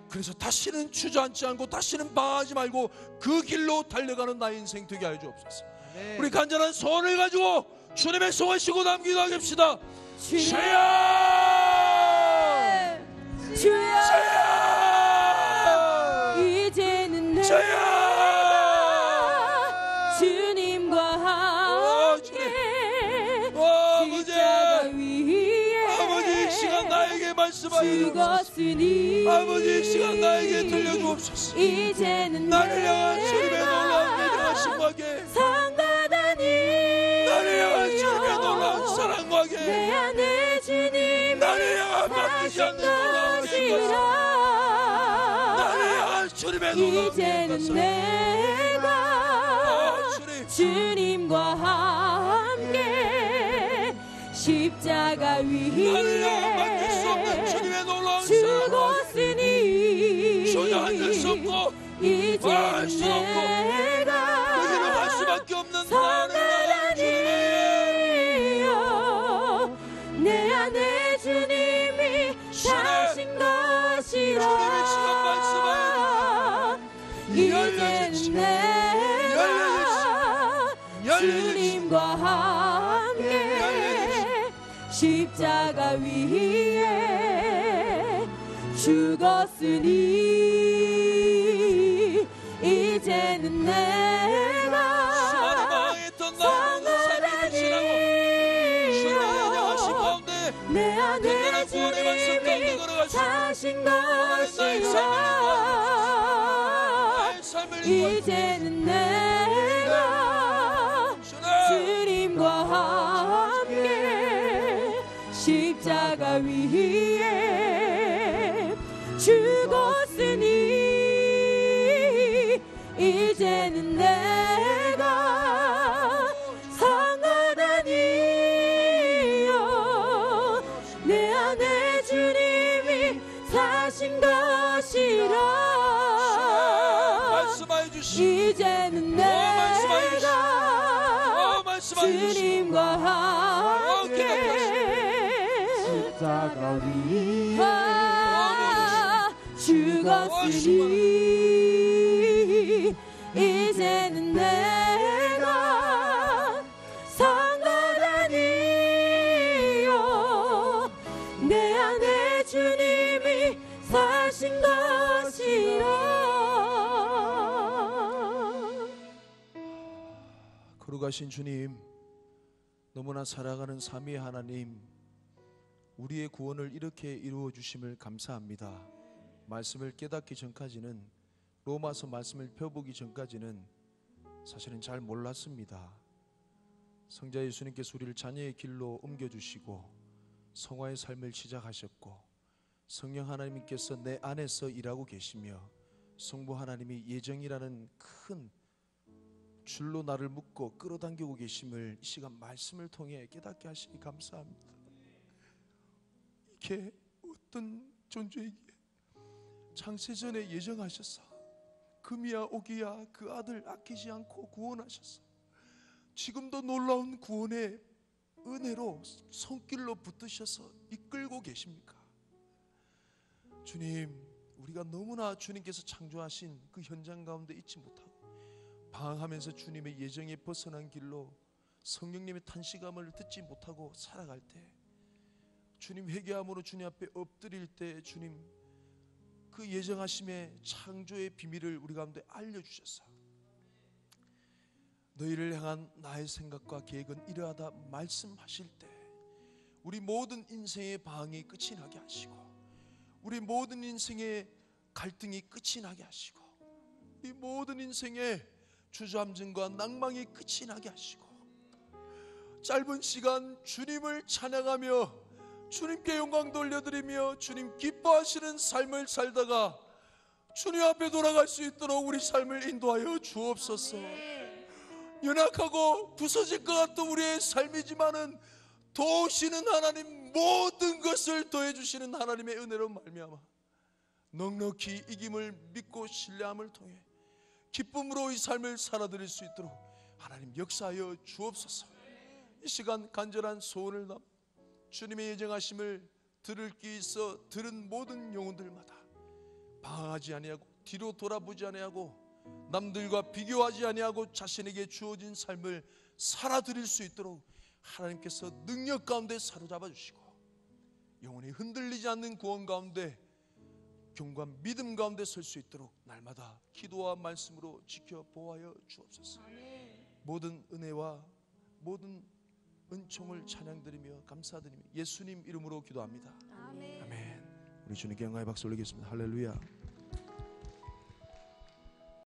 S1: 그래서 다시는 주저앉지 않고 다시는 방황하지 말고 그 길로 달려가는 나의 인생 되게 하여 주옵소서. 우리 간절한 소원을 가지고 주님의 손을 씻고 남기도 하겠습니다. 주여
S2: 이제는 내가 주님과 함께 십자가 위에
S1: 아버지 시간 나에게 말씀하여
S2: 죽었으니
S1: 아버지 시간 나에게 들려주옵소서.
S2: 이제는
S1: 나를 향한 주님의 놀라운 예정하심과 함께
S2: 상받아니
S1: 나를 향한 주님의 놀라운 사랑과 함께
S2: 내 안에 주님
S1: 나를 향한 맡기지 않는 놀라운
S2: 것이라.
S1: 나를 향한 주님의 놀라운
S2: 이제는 내가 주님과 함께 십자가
S1: 나를 향한 맡길 수 없는
S2: 위에
S1: 주님의 놀라운 사랑과
S2: 죽었으니
S1: 주저앉을 수 없고
S2: 이제
S1: 할 수 없고
S2: 내가
S1: 그 길을 갈 수밖에 없는 나를 향한 주님의
S2: 내 안에 주님이 사신 것이라. 이제는 내가 주님과 함께 십자가 위에 죽었으니 이제는 내가 내 안에 주님이 사신 것이라. 이제는 내가 주님과 함께 십자가 위에 죽었으니 이제는 내가 상하다니요 내 안에 주님이 사신 것이라. 이제는 내가 주님과 함께 십자가 위에 죽었으니 이제는 내가 산 것 아니요 내 안에 주님이 사신 것이라.
S1: 걸어가신 주님, 너무나 사랑하는 삼위의 하나님, 우리의 구원을 이렇게 이루어 주심을 감사합니다. 말씀을 깨닫기 전까지는, 로마서 말씀을 펴보기 전까지는 사실은 잘 몰랐습니다. 성자 예수님께서 우리를 자녀의 길로 옮겨주시고 성화의 삶을 시작하셨고, 성령 하나님께서 내 안에서 일하고 계시며, 성부 하나님이 예정이라는 큰 줄로 나를 묶고 끌어당기고 계심을 이 시간 말씀을 통해 깨닫게 하시니 감사합니다. 이게 어떤 존재이기에 창세전에 예정하셔서 금이야 오기야 그 아들 아끼지 않고 구원하셔서 지금도 놀라운 구원의 은혜로 손길로 붙드셔서 이끌고 계십니까? 주님, 우리가 너무나 주님께서 창조하신 그 현장 가운데 있지 못하고 방황하면서 주님의 예정에 벗어난 길로 성령님의 탄식함을 듣지 못하고 살아갈 때, 주님 회개함으로 주님 앞에 엎드릴 때 주님 그 예정하심의 창조의 비밀을 우리 가운데 알려주셔서 너희를 향한 나의 생각과 계획은 이러하다 말씀하실 때 우리 모든 인생의 방황이 끝이 나게 하시고, 우리 모든 인생의 갈등이 끝이 나게 하시고, 이 모든 인생의 주저함증과 낭망이 끝이 나게 하시고, 짧은 시간 주님을 찬양하며 주님께 영광 돌려드리며 주님 기뻐하시는 삶을 살다가 주님 앞에 돌아갈 수 있도록 우리 삶을 인도하여 주옵소서. 연약하고 부서질 것 같던 우리의 삶이지만은 도우시는 하나님, 모든 것을 더해주시는 하나님의 은혜로 말미암아 넉넉히 이김을 믿고 신뢰함을 통해 기쁨으로 이 삶을 살아드릴 수 있도록 하나님 역사하여 주옵소서. 이 시간 간절한 소원을 담아 주님의 예정하심을 들을 귀 있어 들은 모든 영혼들마다 방황하지 아니하고 뒤로 돌아보지 아니하고 남들과 비교하지 아니하고 자신에게 주어진 삶을 살아드릴 수 있도록 하나님께서 능력 가운데 사로잡아 주시고, 영혼이 흔들리지 않는 구원 가운데 경관 믿음 가운데 설 수 있도록 날마다 기도와 말씀으로 지켜 보호하여 주옵소서. 모든 은혜와 모든 은총을 찬양드리며 감사드리며 예수님 이름으로 기도합니다. 아멘. 우리 주님께 영광의 박수 올리겠습니다. 할렐루야.